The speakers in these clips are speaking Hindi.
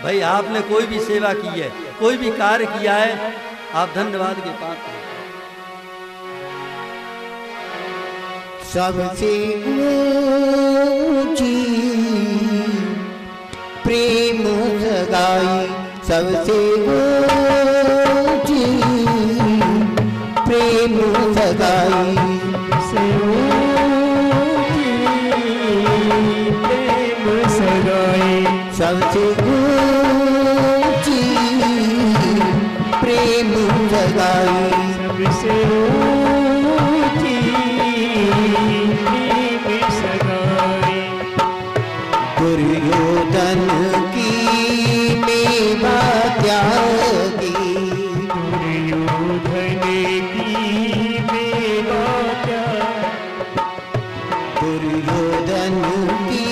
भाई आपने कोई भी सेवा की है, कोई भी कार्य किया है, आप धन्यवाद के पात्र हैं। सबसे ऊंची प्रेम सगाई, सबसे ऊंची प्रेम सगाई, से ऊंची प्रेम सगाई, सबसे ऊंची प्रेम सगाई, सबसे ऊंची प्रेम सगाई। दुर्योधन की मेवा त्यागी, दुर्योधन की मेवा त्यागी, दुर्योधन की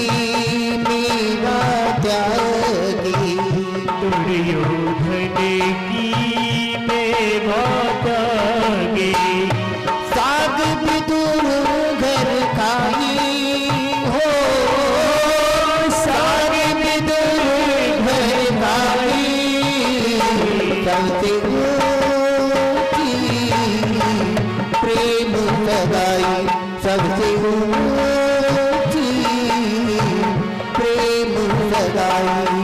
मेवा त्यागी, दुर्योधन की मेवा त्यागी। साग विदुर घर खाई हो, साग विदुर घर खाई, सबसे ऊंची प्रेम सगाई, सबसे ऊंची प्रेम सगाई।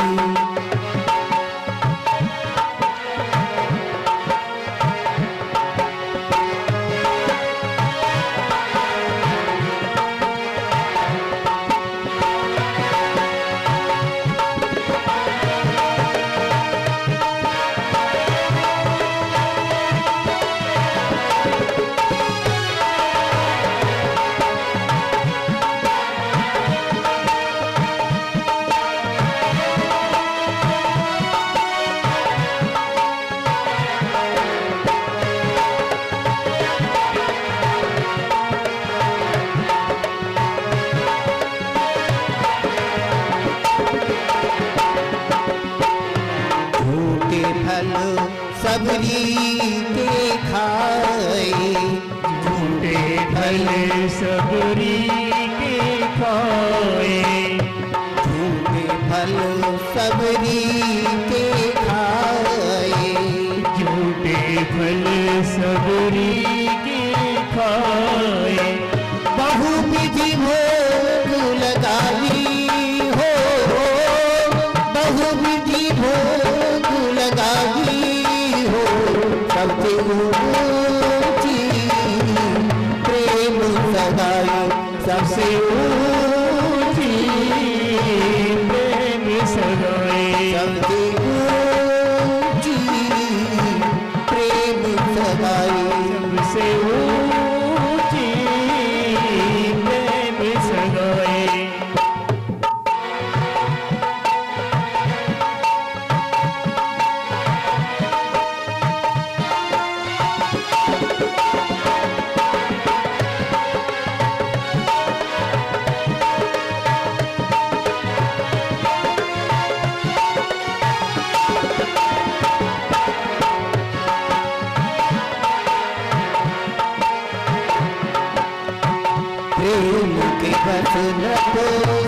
झूठे फल सबरी के खाए, झूठे फल सबरी के खाए, झूठे फल सबरी के खाए, झूठे फल सबरी के खाए। बहुविधि भोग लगाई हो, बहुविधि भोग लगाई हो, सबसे ऊंची प्रेम सगाई, सबसे ऊंची प्रेम सगाई, सबसे ऊंची प्रेम सगाई। सबसे ऊंची प्रेम सगाई। प्रेम के बस रखो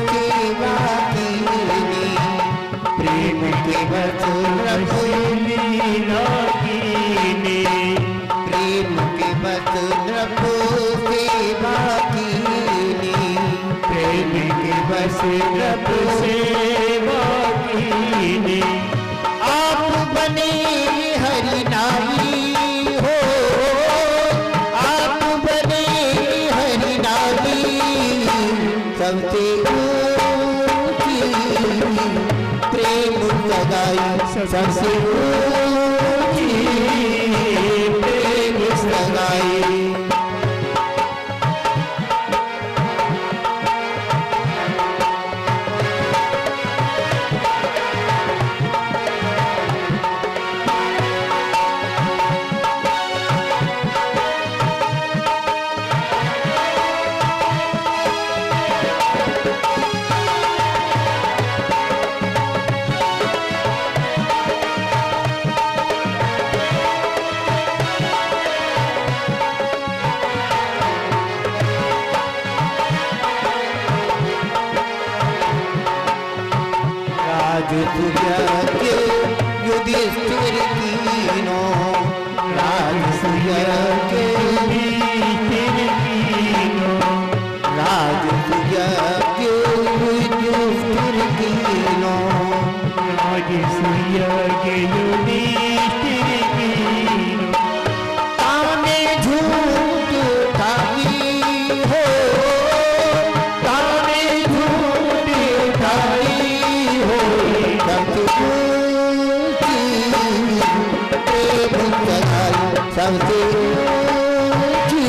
सेवा कीनी, प्रेम के बस रखो लीला कीनी, प्रेम के बस रखो सेवा कीनी, प्रेम के बस रब सेवा कीनी। आप बने हरि नारी हो, आप बने हरि नारी, सबसे ऊंची प्रेम सगाई, सबसे ऊंची प्रेम सगाई। राज सुयज्ञ युधिष्ठिर कीनो राज सुयज्ञ युधिष्ठिर कीनो राज सुयज्ञ युधिष्ठिर कीनो राज सुयज्ञ युधिष्ठिर कीनो ताने झूठ ठाई हो ताने झूठ ठाई हो सबसे ऊंची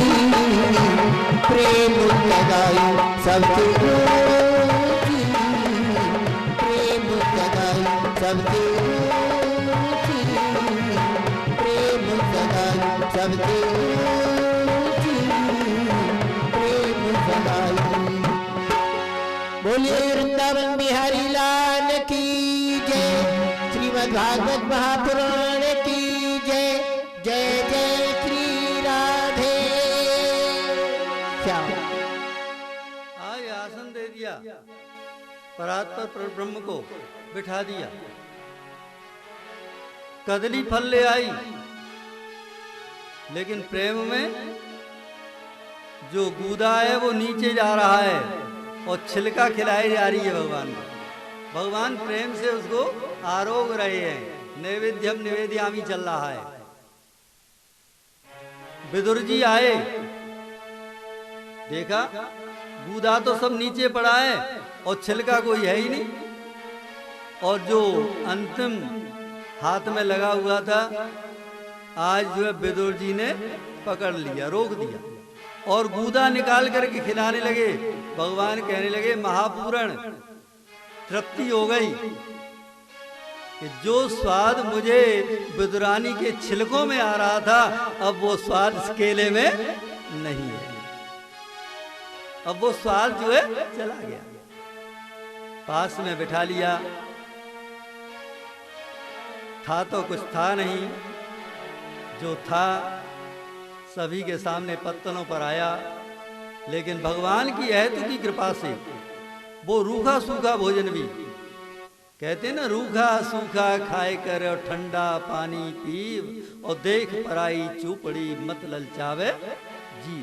प्रेम लगाई सबसे ऊंची प्रेम लगाई सबसे ऊंची प्रेम लगाई सबसे ऊंची प्रेम लगाई। बोलिए वृंदावन बिहारी लाल की जय। श्रीमद् भागवत महापुराण की जय। जय जय श्री राधे श्याम। आज आसन दे दिया, परात्पर परब्रह्म को बिठा दिया, कदली फल ले आई, लेकिन प्रेम में जो गूदा है वो नीचे जा रहा है और छिलका खिलाई जा रही है भगवान को। भगवान प्रेम से उसको आरोग रहे हैं। नैवेद्यम निवेद्यामी चल रहा है। विदुर जी आए, देखा गूदा तो सब नीचे पड़ा है और छिलका कोई है ही नहीं, और जो अंतिम हाथ में लगा हुआ था आज जो है विदुर जी ने पकड़ लिया, रोक दिया और गूदा निकाल करके खिलाने लगे। भगवान कहने लगे महापूरण, तृप्ति हो गई कि जो स्वाद मुझे विदुरानी के छिलकों में आ रहा था अब वो स्वाद इस केले में नहीं है। अब वो स्वाद जो है चला गया। पास में बिठा लिया, था तो कुछ था नहीं, जो था सभी के सामने पत्तलों पर आया, लेकिन भगवान की अहतु की कृपा से वो रूखा सूखा भोजन भी, कहते ना रूखा सूखा खाए कर और ठंडा पानी पीव और देख पराई चूपड़ी मत ललचावे जी,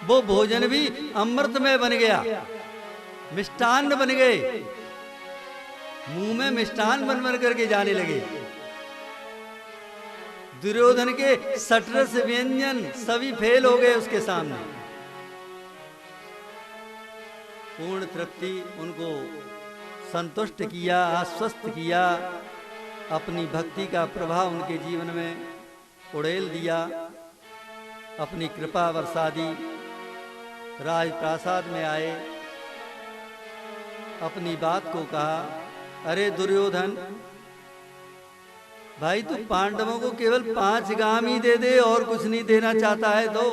वो भोजन भी अमृतमय बन गया, मिष्टान्न बन गए, मुंह में मिष्टान्न बन बन करके जाने लगे। दुर्योधन के सटरस व्यंजन सभी फेल हो गए उसके सामने। पूर्ण तृप्ति उनको संतुष्ट किया, आश्वस्त किया, अपनी भक्ति का प्रभाव उनके जीवन में उड़ेल दिया, अपनी कृपा बरसा दी। राजप्रासाद में आए, अपनी बात को कहा, अरे दुर्योधन भाई तू पांडवों को केवल 5 गाम ही दे दे और कुछ नहीं देना चाहता है तो।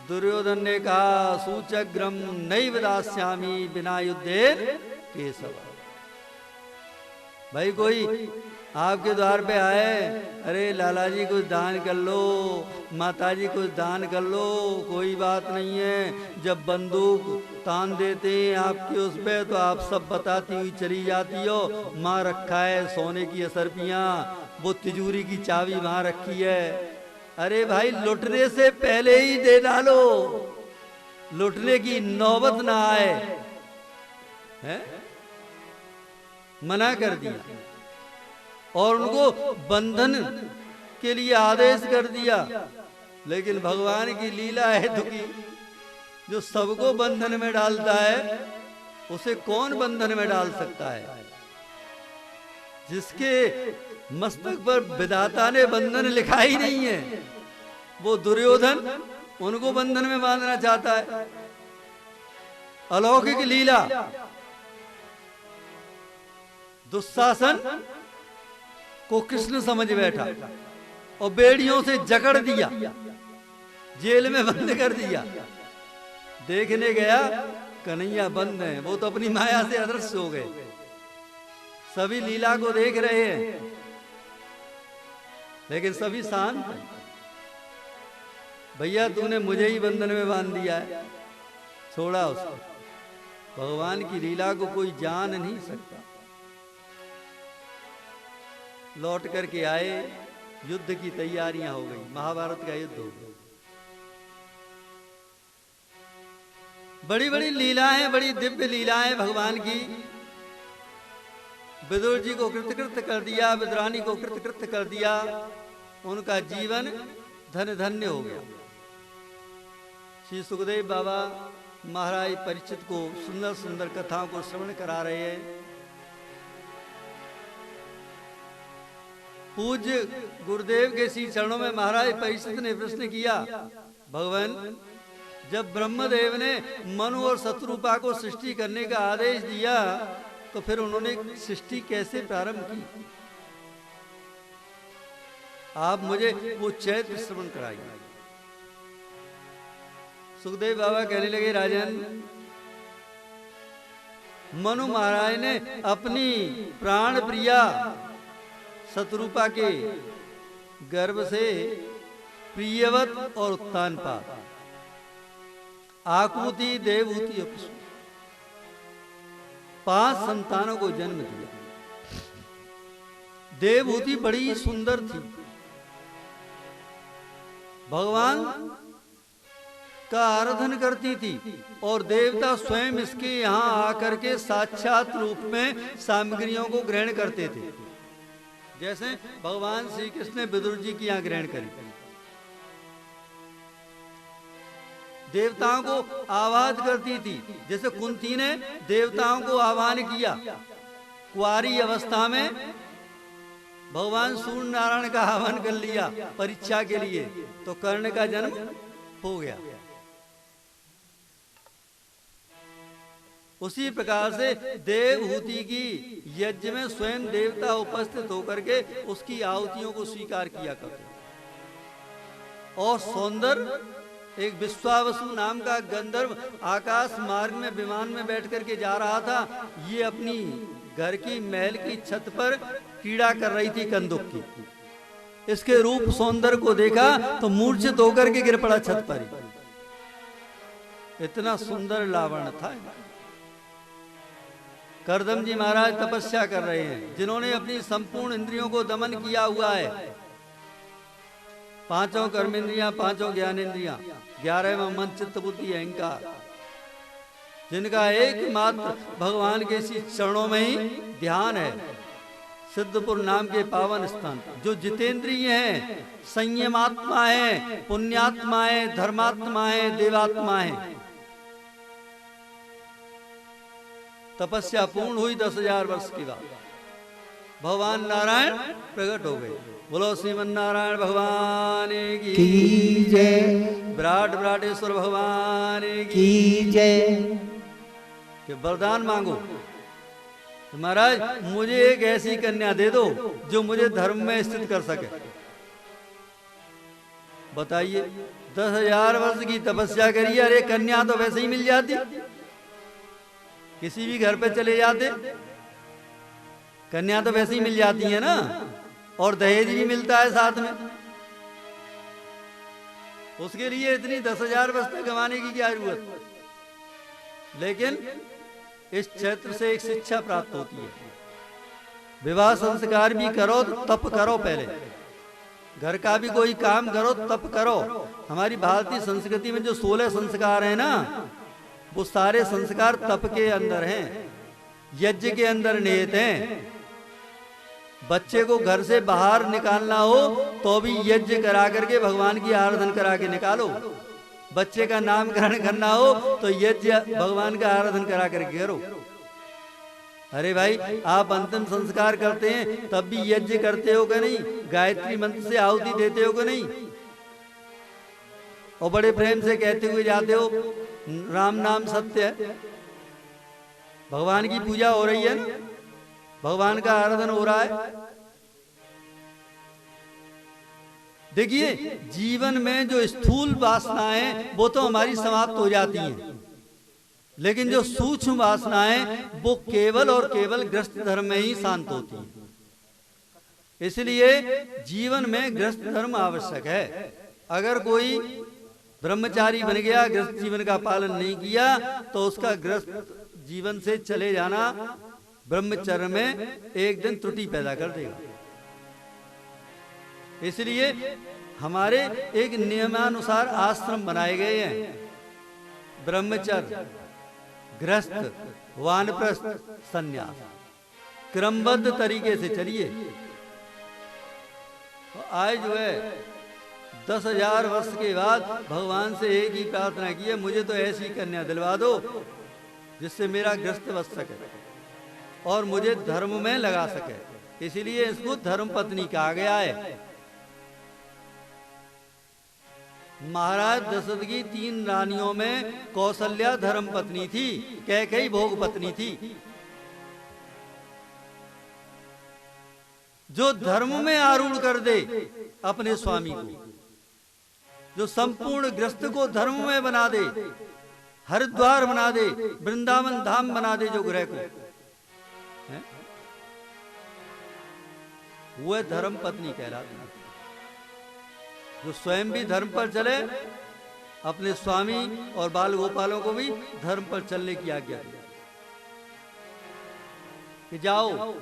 दुर्योधन ने कहा सूचग्रम नैव दास्यामि बिना युद्धेन केशव। भाई कोई आपके द्वार पे आए, अरे लाला जी कुछ दान कर लो, माता जी कुछ दान कर लो, कोई बात नहीं है। जब बंदूक तान देते हैं आपके उस पे तो आप सब बताती हुई चली जाती हो। माँ रखा है सोने की असरपियाँ, वो तिजोरी की चाबी वहाँ रखी है। अरे भाई लुटने से पहले ही दे डालो, लुटने की नौबत ना आए, है? मना कर दिया और उनको बंधन के लिए आदेश कर दिया। लेकिन भगवान की लीला है दुखी, जो सबको बंधन में डालता है उसे कौन बंधन में डाल सकता है? जिसके मस्तक पर विधाता ने बंधन लिखा ही नहीं है, वो दुर्योधन उनको बंधन में बांधना चाहता है। अलौकिक लीला। दुशासन को कृष्ण समझ बैठा और बेड़ियों से जकड़ दिया, जेल में बंद कर दिया। देखने गया कन्हैया बंद है, वो तो अपनी माया से अदृश्य हो गए। सभी लीला को देख रहे हैं लेकिन सभी शांत हैं। भैया तूने मुझे ही बंधन में बांध दिया है, छोड़ा उसको। भगवान की लीला को कोई जान नहीं सकता। लौट करके आए, युद्ध की तैयारियां हो गई, महाभारत का युद्ध हो गया। बड़ी बड़ी लीलाएं, बड़ी दिव्य लीलाएं भगवान की। विदुर जी को कृतकृत्य कर दिया, विदुरानी को कृतकृत्य कर दिया, उनका जीवन धन धन्य हो गया। श्री सुखदेव बाबा महाराज परीक्षित को सुंदर सुंदर कथाओं को श्रवण करा रहे हैं। पूज्य गुरुदेव के श्री चरणों में महाराज परीक्षित ने प्रश्न किया, भगवान जब ब्रह्मदेव ने मनु और शत्रुपा को सृष्टि करने का आदेश दिया तो फिर उन्होंने सृष्टि कैसे प्रारंभ की? आप मुझे वो चैत्र श्रवण कराइए। सुखदेव बाबा कहने लगे, राजन, मनु महाराज ने अपनी प्राण प्रिया शत्रुपा के गर्भ से प्रियवत और उत्तानपाद, आकुति, देवहूति, अपसु 5 संतानों को जन्म दिया। देवहूति बड़ी सुंदर थी, भगवान का आराधन करती थी और देवता स्वयं इसके यहाँ आकर के साक्षात रूप में सामग्रियों को ग्रहण करते थे, जैसे भगवान श्री कृष्ण ने विदुर जी की यहाँ ग्रहण करी। देवताओं को आवाज करती थी, जैसे कुंती ने देवताओं को आह्वान किया। कुंवारी अवस्था में भगवान सूर्य नारायण का आह्वान कर लिया परीक्षा के लिए, तो कर्ण का जन्म हो गया। उसी प्रकार से देवहूति की यज्ञ में स्वयं देवता उपस्थित होकर के उसकी आहुतियों को स्वीकार किया करते। और सौंदर्य, एक विश्वावसु नाम का गंधर्व आकाश मार्ग में विमान में बैठ करके जा रहा था। ये अपनी घर की महल की छत पर क्रीड़ा कर रही थी कंदुक की। इसके रूप सौंदर्य को देखा तो मूर्छित होकर के गिर पड़ा छत पर ही। इतना सुंदर लावण्य था। करदम जी महाराज तपस्या कर रहे हैं, जिन्होंने अपनी संपूर्ण इंद्रियों को दमन किया हुआ है। 5 कर्मेंद्रियां, 5 ज्ञानेंद्रियां, 11वां मन, चित्त, बुद्धि, अहंकार, जिनका एकमात्र भगवान के इसी चरणों में ही ध्यान है। सिद्धपुर नाम के पावन स्थान, जो जितेंद्रिय हैं, संयमात्मा है, पुण्यात्मा है, धर्मात्मा है, देवात्मा है। तपस्या पूर्ण हुई 10,000 वर्ष की बात, भगवान नारायण प्रकट हो गए। बोलो श्रीमन नारायण भगवान की जय, विराट विराटेश्वर भगवान की जय। कि वरदान मांगो, महाराज मुझे एक ऐसी कन्या दे दो जो मुझे धर्म में स्थित कर सके। बताइए, 10,000 वर्ष की तपस्या करिए, अरे कन्या तो वैसे ही मिल जाती, किसी भी घर पे चले जाते, कन्या तो वैसे ही मिल जाती है ना, और दहेज भी मिलता है साथ में। उसके लिए इतनी 10,000 वर्ष तक गंवाने की क्या जरूरत। लेकिन इस क्षेत्र से एक शिक्षा प्राप्त होती है। विवाह संस्कार भी करो तो तप करो, पहले घर का भी कोई काम करो तप करो। हमारी भारतीय संस्कृति में जो 16 संस्कार है ना, वो सारे संस्कार तप के अंदर हैं, यज्ञ के अंदर निहित हैं। बच्चे को घर से बाहर निकालना हो तो भी यज्ञ करा करके भगवान की आराधना करा के निकालो। बच्चे का नामकरण करना हो तो यज्ञ भगवान का आराधना करा करके करो। अरे भाई, आप अंतिम संस्कार करते हैं तब भी यज्ञ करते हो कि नहीं? गायत्री मंत्र से आहुति देते हो कि नहीं? और बड़े प्रेम से कहते हुए जाते हो राम नाम सत्य है। भगवान की पूजा हो रही है ना, भगवान का आराधन हो रहा है। देखिए, जीवन में जो स्थूल वासनाएं वो तो हमारी समाप्त हो जाती हैं, लेकिन जो सूक्ष्म वासनाएं वो केवल और केवल गृहस्थ धर्म में ही शांत होती हैं। इसलिए जीवन में गृहस्थ धर्म आवश्यक है। अगर कोई ब्रह्मचारी बन गया, गृहस्थ जीवन का पालन नहीं किया, तो उसका गृहस्थ जीवन से चले जाना ब्रह्मचर्य में एक दिन त्रुटि पैदा कर देगा। इसलिए हमारे एक नियमानुसार आश्रम बनाए गए हैं, ब्रह्मचर्य, गृहस्थ, वानप्रस्थ, संन्यास, क्रमबद्ध तरीके से चलिए। तो आज जो है 10,000 वर्ष के बाद भगवान से एक ही प्रार्थना की है, मुझे तो ऐसी कन्या दिलवा दो जिससे मेरा गृहस्थ बच सके और मुझे धर्म में लगा सके। इसीलिए इसको धर्म पत्नी कहा गया है। महाराज दशरथ की 3 रानियों में कौशल्या धर्म पत्नी थी, कैकेयी भोग पत्नी थी। जो धर्म में आरूढ़ कर दे अपने स्वामी को, जो संपूर्ण गृहस्थ को धर्म में बना दे, हरिद्वार बना दे, वृंदावन धाम बना दे, जो ग्रह को, वह धर्म पत्नी कहलाती है। जो स्वयं भी धर्म पर चले, अपने स्वामी और बाल गोपालों को भी धर्म पर चलने की आज्ञा दी कि जाओ,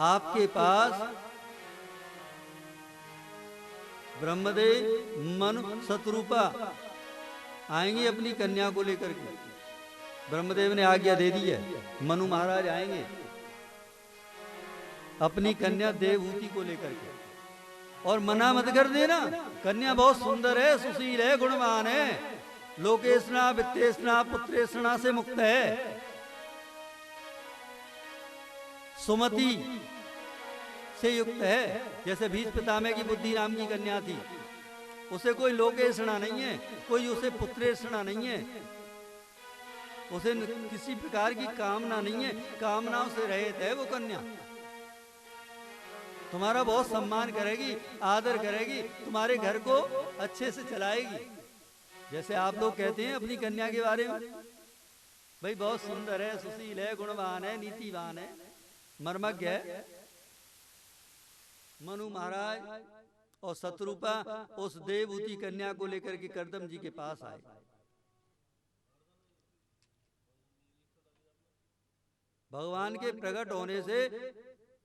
आपके पास ब्रह्मदेव, मनु, शत्रुपा आएंगे अपनी कन्या को लेकर के। ब्रह्मदेव ने आज्ञा दे दी है, मनु महाराज आएंगे अपनी कन्या देवहूति को लेकर के। और मना मत कर देना, कन्या बहुत सुंदर है, सुशील है, गुणवान है, लोकेशना, वित्तेशना, पुत्रेशना से मुक्त है, सुमति से युक्त है। जैसे भीष्म पितामह की बुद्धि नाम की कन्या थी, उसे कोई लोकेशना नहीं है, कोई उसे पुत्रेशना नहीं है, उसे किसी प्रकार की कामना नहीं है, कामनाओं से रहित है वो कन्या। तुम्हारा बहुत सम्मान करेगी, आदर करेगी, तुम्हारे घर को अच्छे से चलाएगी। जैसे आप लोग कहते हैं अपनी कन्या के बारे में, भाई बहुत सुंदर है, सुशील है, गुणवान है, नीतिवान है, मर्मज्ञ है। मनु महाराज और शत्रुपा उस देवहूति कन्या को लेकर के कर्दम जी के पास आए। भगवान के प्रकट होने से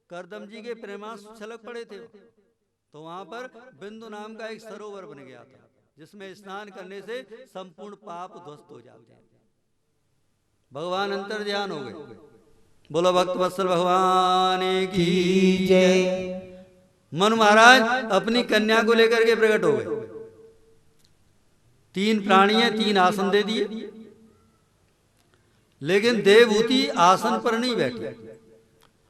कर्दम जी के प्रेमांशु छलक पड़े थे। तो वहां पर बिंदु नाम का एक सरोवर बन गया था, जिसमें स्नान करने से संपूर्ण पाप ध्वस्त हो जाते हैं। भगवान अंतर ध्यान हो गए। बोलो भक्त वत्सल भगवान की जय। मनु महाराज अपनी कन्या को लेकर के प्रकट हो गए। 3 प्राणी हैं, 3 आसन दे दिए, लेकिन देवहूति आसन पर नहीं बैठी,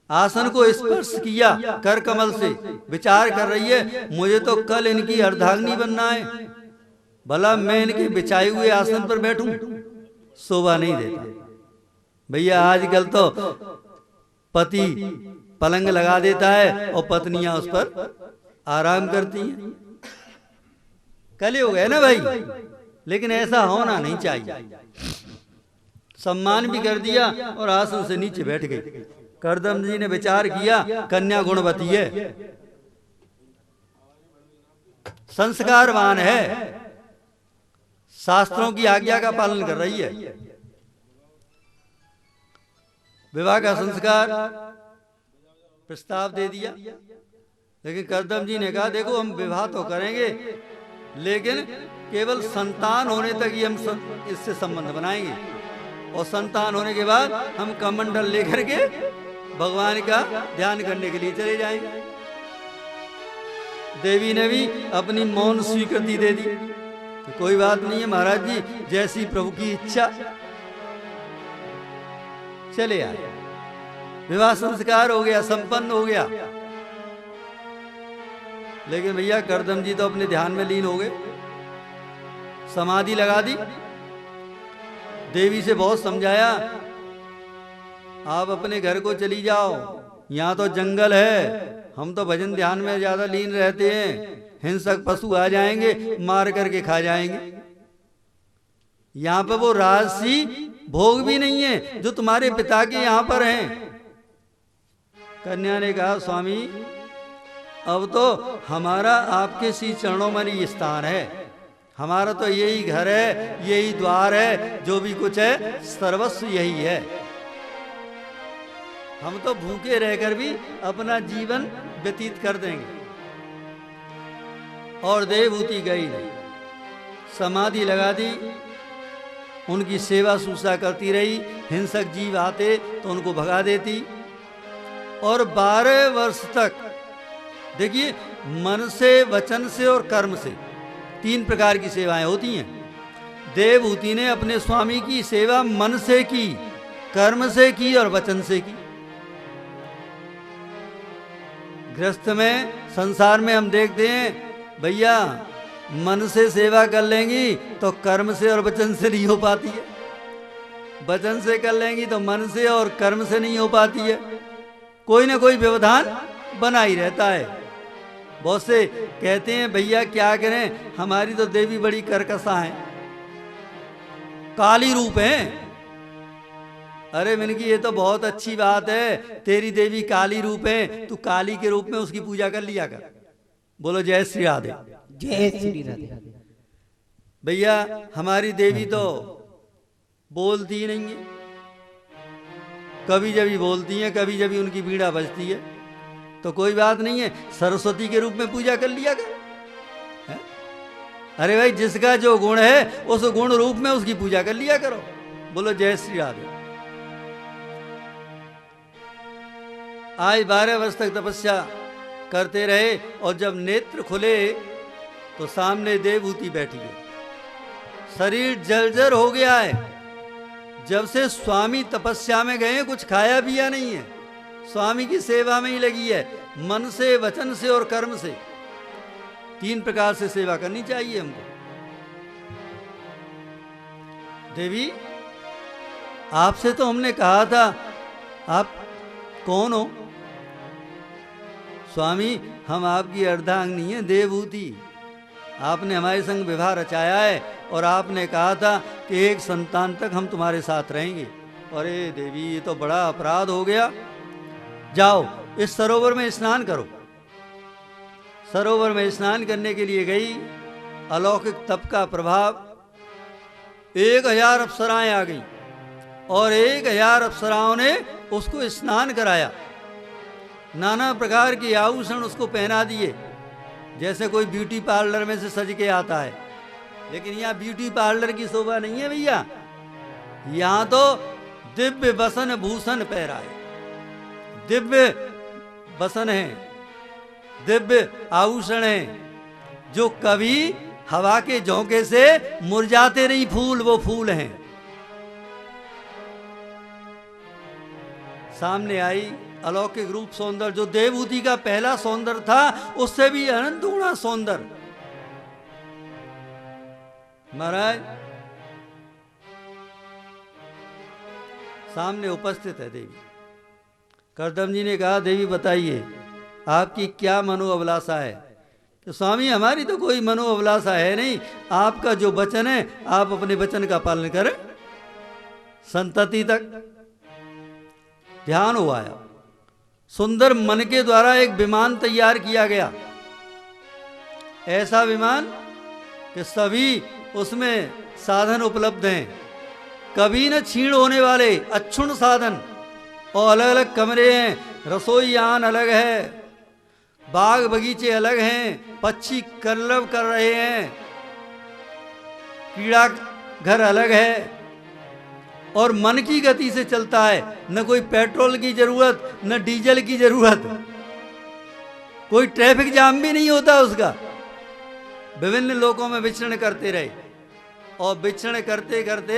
आसन को स्पर्श किया कर कमल से। विचार कर रही है, मुझे तो कल इनकी अर्धांगिनी बनना है, भला मैं इनके बिछाए हुए आसन पर बैठूं, शोभा नहीं देता। भैया आजकल तो पति पलंग लगा देता है और पत्नियां उस पर आराम करती हैं। कल हो गए ना भाई, लेकिन ऐसा होना नहीं चाहिए। सम्मान भी कर दिया और आसन से नीचे बैठ गई। कर्दम जी ने विचार किया, कन्या गुणवती है, संस्कारवान है, शास्त्रों की आज्ञा का पालन कर रही है। विवाह का संस्कार प्रस्ताव दे दिया, लेकिन कर्दम जी ने कहा, देखो हम विवाह तो करेंगे, लेकिन केवल संतान होने तक ही हम इससे संबंध बनाएंगे, और संतान होने के बाद हम कमंडल लेकर के भगवान का ध्यान करने के लिए चले जाएंगे। देवी ने भी अपनी मौन स्वीकृति दे दी, तो कोई बात नहीं है महाराज जी, जैसी प्रभु की इच्छा। चले आए, विवाह संस्कार हो गया, संपन्न हो गया। लेकिन भैया कर्दम जी तो अपने ध्यान में लीन हो गए, समाधि लगा दी। देवी से बहुत समझाया, आप अपने घर को चली जाओ, यहाँ तो जंगल है, हम तो भजन ध्यान में ज्यादा लीन रहते हैं, हिंसक पशु आ जाएंगे, मार करके खा जाएंगे। यहाँ पर वो राजसी भोग भी नहीं है जो तुम्हारे पिता के यहाँ पर हैं। कन्या ने कहा, स्वामी अब तो हमारा आपके श्री चरणों में ही स्थान है, हमारा तो यही घर है, यही द्वार है, जो भी कुछ है सर्वस्व यही है। हम तो भूखे रहकर भी अपना जीवन व्यतीत कर देंगे। और देवहूति गई नहीं, समाधि लगा दी, उनकी सेवा शुश्रूषा करती रही। हिंसक जीव आते तो उनको भगा देती। और 12 वर्ष तक, देखिए, मन से, वचन से और कर्म से 3 प्रकार की सेवाएं होती हैं। देवहूति ने अपने स्वामी की सेवा मन से की, कर्म से की और वचन से की। गृहस्थ में, संसार में हम देखते हैं, भैया मन से सेवा कर लेंगी तो कर्म से और वचन से नहीं हो पाती है, वचन से कर लेंगी तो मन से और कर्म से नहीं हो पाती है। कोई ना कोई व्यवधान बना ही रहता है। बहुत से कहते हैं भैया क्या करें, हमारी तो देवी बड़ी कर्कशा है, काली रूप है। अरे मैंने की ये तो बहुत अच्छी बात है, तेरी देवी काली रूप है, तू काली के रूप में उसकी पूजा कर लिया कर। बोलो जय श्री राधे। जय श्री राधे। भैया हमारी देवी तो बोलती नहीं है, कभी जभी बोलती है, कभी जभी उनकी बीड़ा बजती है, तो कोई बात नहीं है, सरस्वती के रूप में पूजा कर लिया कर। है? अरे भाई जिसका जो गुण है उस गुण रूप में उसकी पूजा कर लिया करो। बोलो जय श्री राधे। आज 12 वर्ष तक तपस्या करते रहे और जब नेत्र खुले तो सामने देवहूति बैठी है। शरीर जर्जर हो गया है, जब से स्वामी तपस्या में गए कुछ खाया पिया नहीं है, स्वामी की सेवा में ही लगी है। मन से, वचन से और कर्म से 3 प्रकार से सेवा करनी चाहिए हमको। देवी आपसे तो हमने कहा था, आप कौन हो? स्वामी हम आपकी अर्धांगिनी है देवहूति, आपने हमारे संग विवाह रचाया है और आपने कहा था कि एक संतान तक हम तुम्हारे साथ रहेंगे। अरे देवी ये तो बड़ा अपराध हो गया, जाओ इस सरोवर में स्नान करो। सरोवर में स्नान करने के लिए गई, अलौकिक तप का प्रभाव, 1000 अप्सराएं आ गई और 1000 अप्सराओं ने उसको स्नान कराया। नाना प्रकार के आभूषण उसको पहना दिए, जैसे कोई ब्यूटी पार्लर में से सज के आता है। लेकिन यहाँ ब्यूटी पार्लर की शोभा नहीं है भैया, यहाँ तो दिव्य वसन भूषण पहरा है, दिव्य वसन है, दिव्य आभूषण है, जो कभी हवा के झोंके से मुरझाते नहीं फूल, वो फूल हैं। सामने आई अलौकिक रूप सौंदर्य, जो देवहूति का पहला सौंदर्य था उससे भी अनंत गुणा सौंदर्य। महाराज सामने उपस्थित है देवी। करदम जी ने कहा देवी बताइए आपकी क्या मनोअभिलाषा है? तो स्वामी हमारी तो कोई मनोअभिलाषा है नहीं, आपका जो वचन है आप अपने वचन का पालन करें, संतति तक। ध्यान हुआ, सुंदर मन के द्वारा एक विमान तैयार किया गया, ऐसा विमान कि सभी उसमें साधन उपलब्ध हैं, कभी न छीण होने वाले अक्षुण साधन, और अलग अलग कमरे हैं, रसोईयान अलग है, बाग बगीचे अलग हैं, पक्षी कलरव कर रहे हैं, कीड़ा घर अलग है, और मन की गति से चलता है, न कोई पेट्रोल की जरूरत न डीजल की जरूरत, कोई ट्रैफिक जाम भी नहीं होता उसका। विभिन्न लोकों में विचरण करते रहे और विचरण करते करते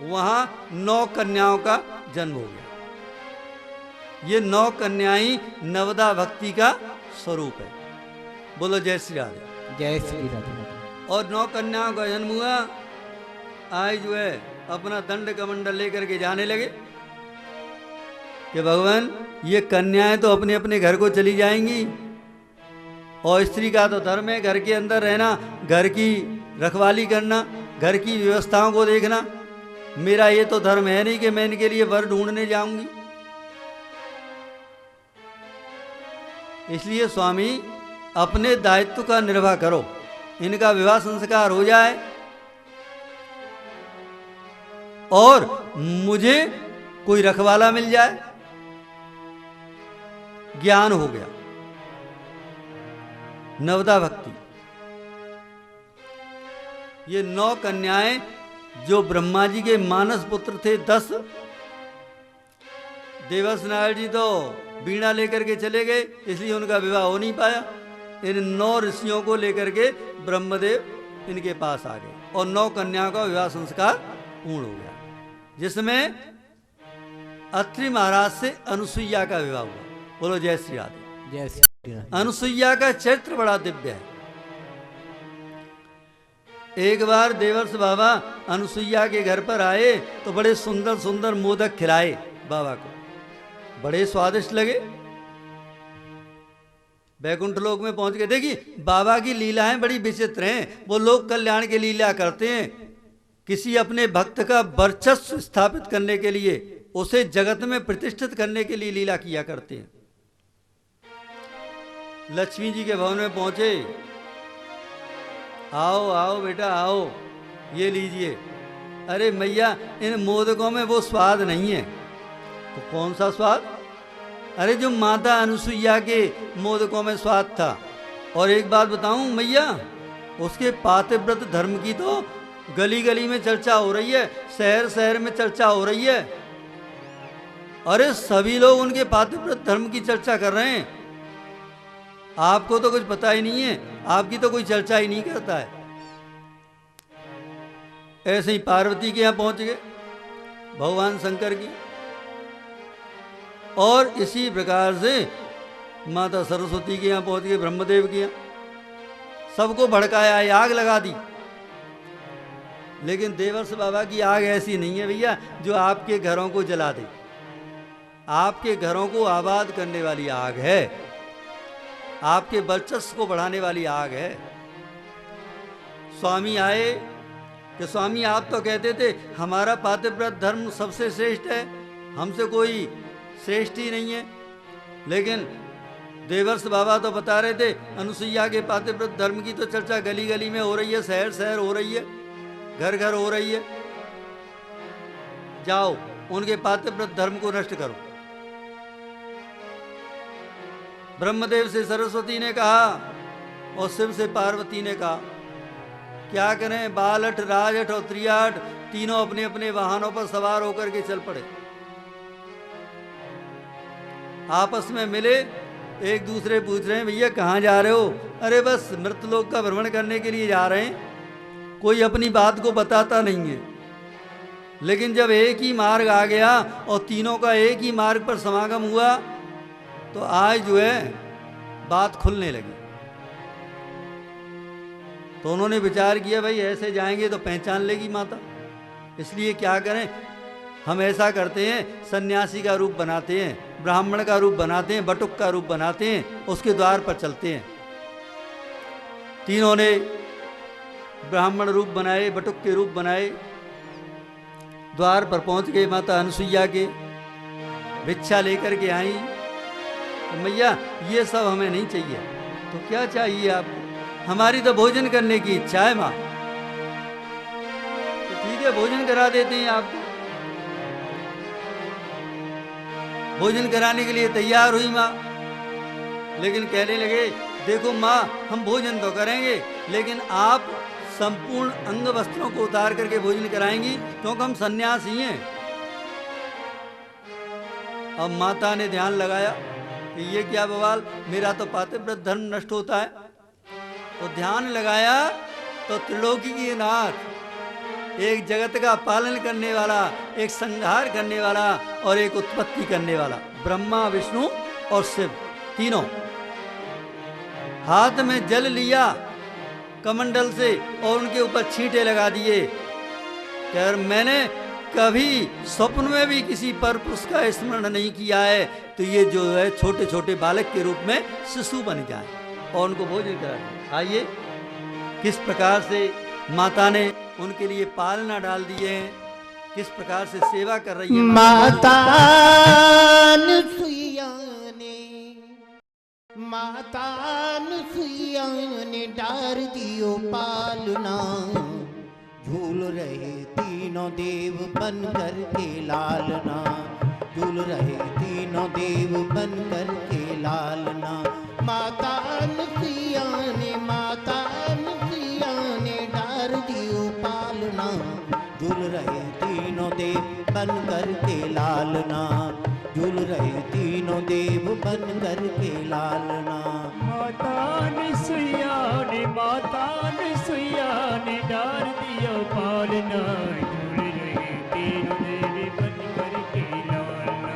वहां 9 कन्याओं का जन्म हो गया। ये 9 कन्याएं नवदा भक्ति का स्वरूप है। बोलो जय श्री राधे। जय श्री राधे। और 9 कन्याओं का जन्म हुआ। आज जो है अपना दंड कमंडल लेकर के जाने लगे कि भगवान ये कन्याएं तो अपने अपने घर को चली जाएंगी, और स्त्री का तो धर्म है घर के अंदर रहना, घर की रखवाली करना, घर की व्यवस्थाओं को देखना। मेरा ये तो धर्म है नहीं कि मैं इनके लिए वर ढूंढने जाऊंगी। इसलिए स्वामी अपने दायित्व का निर्वाह करो, इनका विवाह संस्कार हो जाए और मुझे कोई रखवाला मिल जाए। ज्ञान हो गया, नवदा भक्ति। ये 9 कन्याएं जो ब्रह्मा जी के मानस पुत्र थे 10, देवर्ष नारायण जी तो वीणा लेकर के चले गए, इसलिए उनका विवाह हो नहीं पाया। इन 9 ऋषियों को लेकर के ब्रह्मदेव इनके पास आ गए और 9 कन्याओं का विवाह संस्कार पूर्ण हो गया, जिसमें अत्रि महाराज से अनुसुईया का विवाह हुआ। बोलो जय श्री राधे। जय श्री राधे। अनुसुईया का चरित्र बड़ा दिव्य है। एक बार देवर्ष बाबा अनुसुईया के घर पर आए तो बड़े सुंदर सुंदर मोदक खिलाए बाबा को, बड़े स्वादिष्ट लगे। बैकुंठ लोक में पहुंच गए। देखिए बाबा की लीलाएं बड़ी विचित्र हैं। वो लोक कल्याण की लीला करते हैं, किसी अपने भक्त का वर्चस्व स्थापित करने के लिए, उसे जगत में प्रतिष्ठित करने के लिए लीला किया करते हैं। लक्ष्मी जी के भवन में पहुंचे, आओ आओ बेटा आओ, ये लीजिए। अरे मैया इन मोदकों में वो स्वाद नहीं है। तो कौन सा स्वाद? अरे जो माता अनुसुईया के मोदकों में स्वाद था। और एक बात बताऊं मैया, उसके पातिव्रत धर्म की तो गली गली में चर्चा हो रही है, शहर शहर में चर्चा हो रही है। अरे सभी लोग उनके पातिव्रत धर्म की चर्चा कर रहे हैं, आपको तो कुछ पता ही नहीं है, आपकी तो कोई चर्चा ही नहीं करता है। ऐसे ही पार्वती के यहां पहुंच गए, भगवान शंकर की, और इसी प्रकार से माता सरस्वती के यहां पहुंच गए, ब्रह्मदेव के यहां। सबको भड़काया, आग लगा दी। लेकिन देवर्ष बाबा की आग ऐसी नहीं है भैया जो आपके घरों को जला दे। आपके घरों को आबाद करने वाली आग है, आपके वर्चस्व को बढ़ाने वाली आग है। स्वामी आए कि स्वामी आप तो कहते थे हमारा पातिव्रत धर्म सबसे श्रेष्ठ है, हमसे कोई श्रेष्ठ ही नहीं है। लेकिन देवर्ष बाबा तो बता रहे थे अनुसुईया के पातिव्रत धर्म की तो चर्चा गली गली में हो रही है, शहर शहर हो रही है, घर घर हो रही है। जाओ उनके पातिव्रत धर्म को नष्ट करो। ब्रह्मदेव से सरस्वती ने कहा और शिव से पार्वती ने कहा, क्या करें? बालठ, राजठ और त्रियाठ तीनों अपने अपने वाहनों पर सवार होकर के चल पड़े। आपस में मिले, एक दूसरे पूछ रहे हैं भैया कहाँ जा रहे हो? अरे बस मृतलोक का भ्रमण करने के लिए जा रहे हैं। कोई अपनी बात को बताता नहीं है। लेकिन जब एक ही मार्ग आ गया और तीनों का एक ही मार्ग पर समागम हुआ तो आज जो है बात खुलने लगी। तो उन्होंने विचार किया भाई ऐसे जाएंगे तो पहचान लेगी माता, इसलिए क्या करें, हम ऐसा करते हैं सन्यासी का रूप बनाते हैं, ब्राह्मण का रूप बनाते हैं, बटुक का रूप बनाते हैं, उसके द्वार पर चलते हैं। तीनों ने ब्राह्मण रूप बनाए, बटुक के रूप बनाए, द्वार पर पहुंच गए माता अनुसुईया के, भिक्षा लेकर के आई। तो मैया ये सब हमें नहीं चाहिए। तो क्या चाहिए आपको? हमारी तो भोजन करने की इच्छा है माँ। तो ठीक है भोजन करा देते हैं आपको। भोजन कराने के लिए तैयार हुई माँ, लेकिन कहने लगे देखो माँ हम भोजन तो करेंगे लेकिन आप संपूर्ण अंग वस्त्रों को उतार करके भोजन कराएंगी क्योंकि हम सन्यासी हैं। अब माता ने ध्यान लगाया कि ये क्या बवाल, मेरा तो पातिव्रत धर्म नष्ट होता है। तो ध्यान लगाया तो त्रिलोकी के नाथ, एक जगत का पालन करने वाला, एक संहार करने वाला और एक उत्पत्ति करने वाला, ब्रह्मा विष्णु और शिव तीनों, हाथ में जल लिया कमंडल से और उनके ऊपर छींटे लगा दिए। यार मैंने कभी स्वप्न में भी किसी पर पुरुष का स्मरण नहीं किया है, तो ये जो है छोटे छोटे बालक के रूप में शिशु बन जाए और उनको भोजन कराए। आइए किस प्रकार से माता ने उनके लिए पालना डाल दिए हैं, किस प्रकार से सेवा कर रही है माता अनुसुईया ने, माता अनुसुईया सिया ने डार दियो पालना, झूल रहे तीनों देव बन कर के लालना, झूल रहे तीनों देव बन कर के लालना। माता सिया ने डार दियो पालना, झूल रहे तीनों देव बन कर के लालना, झूल रहे तीनों देव बन कर के लालना। माता ने सुइया ने डार दियो पालना, झूल रहे तीनों देव बन कर के लालना,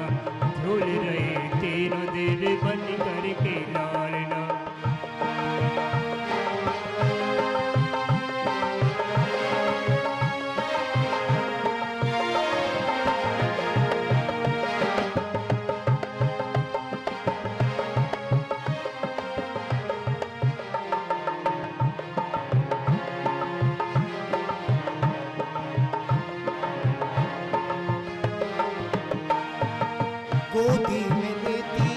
झूल रहे तीनों देव बन कर के लालना। गोदी में लेती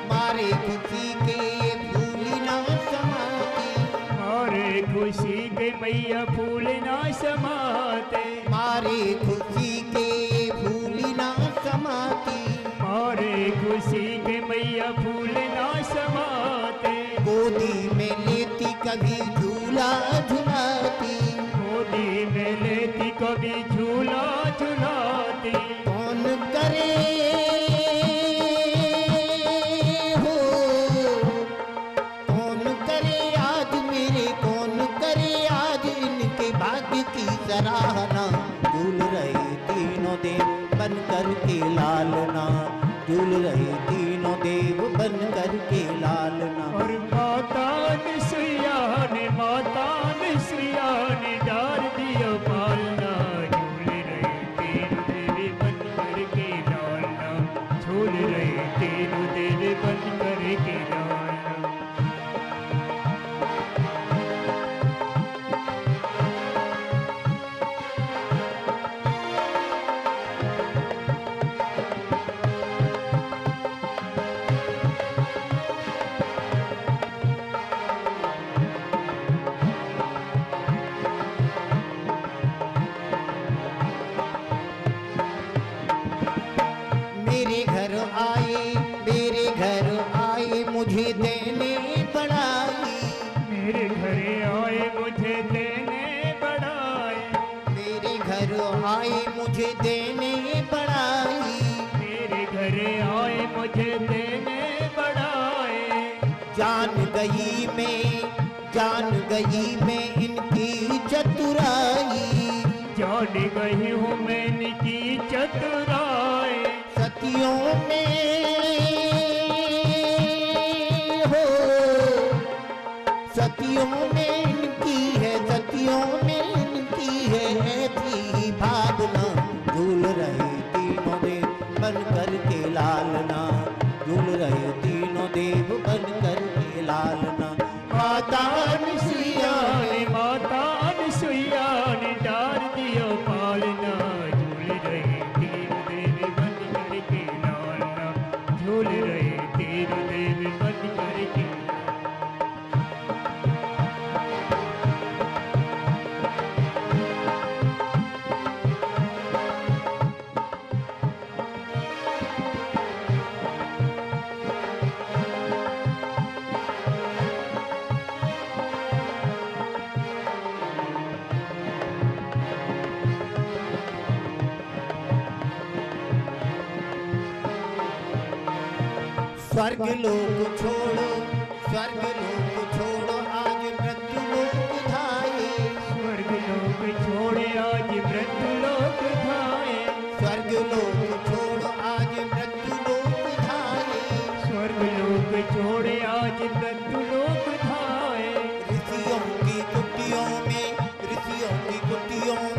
मारे खुशी के फूली ना समाती, मारे खुशी के मैया फूल ना समाते, मारे खुशी के फूली ना समाती, मारे खुशी के मैया फूल ना समाते। गोदी में लेती कभी झूला झुलाती, गोदी में लेती कभी झूला झुलाती, कौन करे हो कौन करे आज मेरे, कौन करे आज इनके भाग्य की सराहना। झूल रहे तीनों देव बन कर के लालना, झूल रहे तीनों देव बन कर के लालना। और माता ने सुइया ने डार दियो पालना, झूल रहे तीनों देव बन कर के लालना, झूल रहे तीनों देव बन कर के लालना। मेरे घर आए मुझे देने बढ़ाई, मेरे घरे आए मुझे देने बढ़ाई, मेरे घर आए मुझे देने बढ़ाई, मेरे घरे आए मुझे देने बढ़ाए। जान गई मैं इनकी चतुराई, जान गई हूँ मैं इनकी चतुराई, सतियों में हो सतियों में इनकी है, सतियों में इनकी है ऐसी भावना। झूल रहे तीनों देव बन कर के लालना, झूल रहे तीनों देव बन कर के लालना। माता सुइया ने डार दियो पालना, झूल रहे तीनों देव बन कर के लालना, झूल रहे तीनों देव बन कर के। स्वर्ग लोक छोड़ो आज मृत्यु लोक धाये, स्वर्ग लोक छोड़े आज मृत्यु लोक धाये, स्वर्ग लोक छोड़ो आज मृत्यु लोक धाये, स्वर्ग लोक छोड़े आज मृत्यु लोक धाये। ऋषियों की कुटियों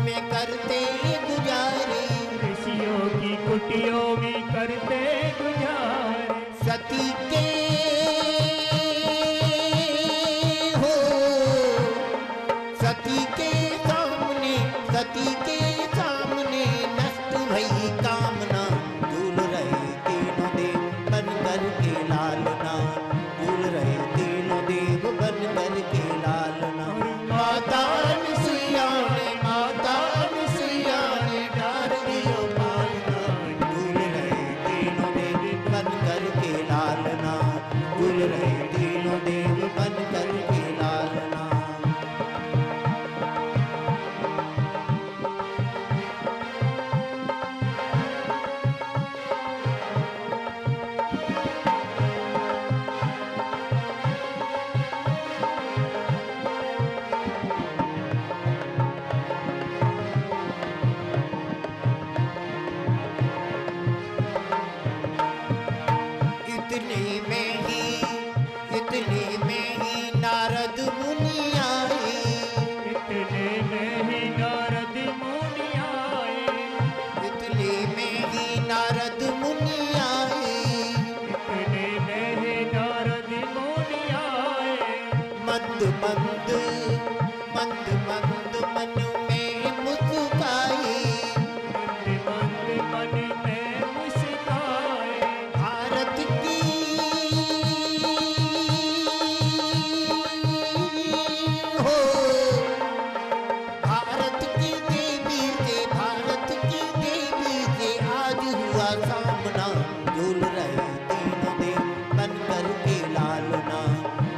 में करते गुजारे, ऋषियों की कुटियों में करते गुजारे, सती के हो सती के सामने नष्ट भई कामना। झूल रहे तीनों देव बन कर के लालना, झूल रहे तीनों देव बन इतने में ही नारद मुनि आए, इतने में ही नारद मुनि आए। मंद मंद मंद मंद मन में मुस्काई, मंद मंद मन में मुस्काए। भारत की हो, भारत की देवी से, भारत की देवी से आज हुआ सामना। झूल रहे तीनों देव बन कर के लालना,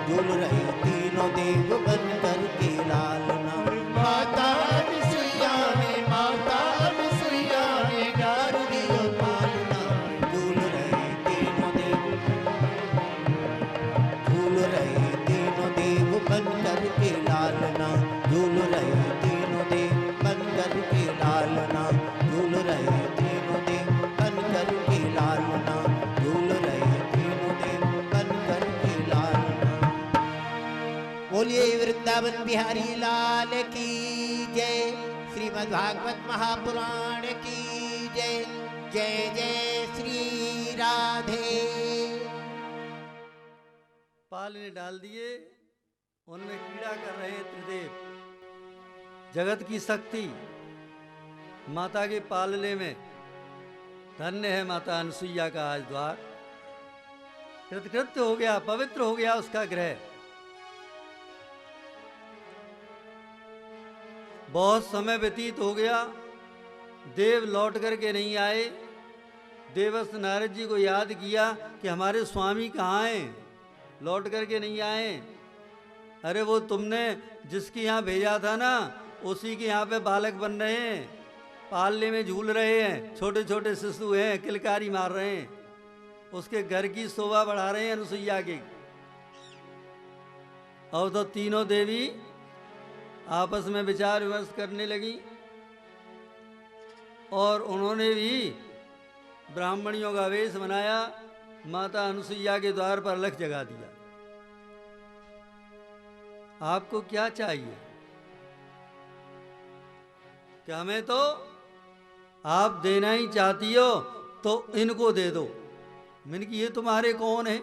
झूल रहे तीनों देव बन कर के लालना। माता अनुसुईया ने, माता अनुसुईया ने डार दियो पालना। झूल रहे तीनों देव, झूल रहे तीनों देव बन कर के लालना, झूल रहे तीनों देव बन कर के लालना, झूल रहे तीनों देव बन कर के लालना, झूल रहे तीनों देव बन कर के लालना। बोलिए वृंदावन बिहारी लाल की जय, श्रीमद् भागवत महापुराण की जय। जय जय श्री राधे। पाल ने डाल दिए, उनमें कीड़ा कर रहे हैं त्रिदेव। जगत की शक्ति माता के पालने में धन्य है माता अनुसुईया का आज द्वार। कृतकृत्य हो गया, पवित्र हो गया उसका ग्रह। बहुत समय व्यतीत हो गया, देव लौट करके नहीं आए। देवस्थ नारद जी को याद किया कि हमारे स्वामी कहाँ हैं, लौट करके नहीं आए। अरे वो तुमने जिसके यहाँ भेजा था ना, उसी के यहाँ पे बालक बन रहे हैं, पालने में झूल रहे हैं, छोटे छोटे शिशु हैं, किलकारी मार रहे हैं, उसके घर की शोभा बढ़ा रहे हैं अनुसुईया की। और तो तीनों देवी आपस में विचार विमर्श करने लगी और उन्होंने भी ब्राह्मणियों का वेश बनाया, माता अनुसुईया के द्वार पर अलख जगा दिया। आपको क्या चाहिए? कि हमें तो आप देना ही चाहती हो तो इनको दे दो। मैंने कि ये तुम्हारे कौन है?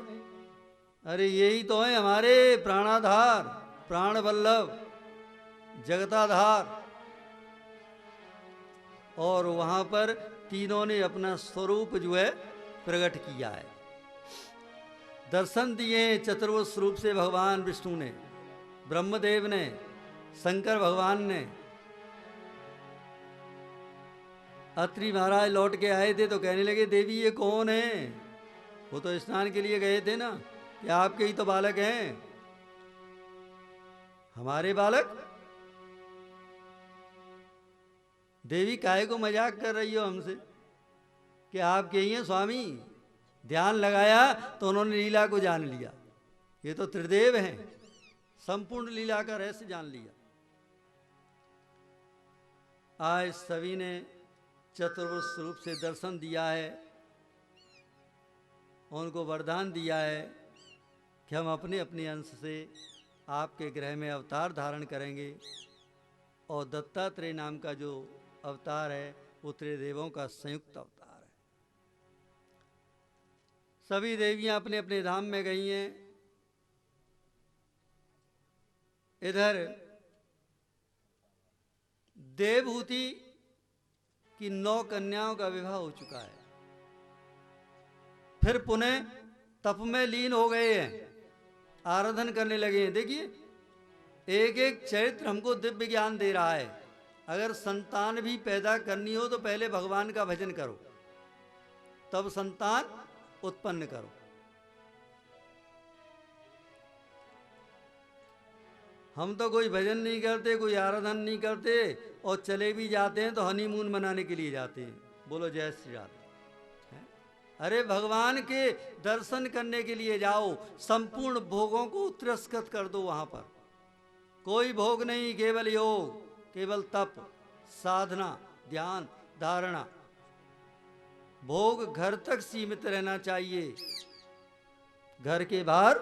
अरे यही तो है हमारे प्राणाधार, प्राण वल्लभ, जगताधार। और वहां पर तीनों ने अपना स्वरूप जो है प्रकट किया है, दर्शन दिए चतुर्भुज रूप से भगवान विष्णु ने, ब्रह्मदेव ने, शंकर भगवान ने। अत्रि महाराज लौट के आए थे तो कहने लगे देवी ये कौन है? वो तो स्नान के लिए गए थे ना, कि आपके ही तो बालक हैं। हमारे बालक? देवी काहे को मजाक कर रही हो हमसे कि आपके ही हैं स्वामी? ध्यान लगाया तो उन्होंने लीला को जान लिया। ये तो त्रिदेव हैं, संपूर्ण लीला का रहस्य जान लिया। आज सभी ने चतुर्भुज रूप से दर्शन दिया है, उनको वरदान दिया है कि हम अपने अपने अंश से आपके ग्रह में अवतार धारण करेंगे। और दत्तात्रेय नाम का जो अवतार है वो त्रिदेवों का संयुक्त अवतार है। सभी देवियां अपने अपने धाम में गई हैं। इधर देवहूति की 9 कन्याओं का विवाह हो चुका है, फिर पुनः तप में लीन हो गए हैं, आराधन करने लगे हैं। देखिए एक एक चरित्र हमको दिव्य ज्ञान दे रहा है। अगर संतान भी पैदा करनी हो तो पहले भगवान का भजन करो, तब संतान उत्पन्न करो। हम तो कोई भजन नहीं करते, कोई आराधन नहीं करते, और चले भी जाते हैं तो हनीमून मनाने के लिए जाते हैं। बोलो जय श्री राधे। अरे भगवान के दर्शन करने के लिए जाओ, संपूर्ण भोगों को तिरस्कृत कर दो। वहां पर कोई भोग नहीं, केवल योग, केवल तप, साधना, ध्यान, धारणा। भोग घर तक सीमित रहना चाहिए, घर के बाहर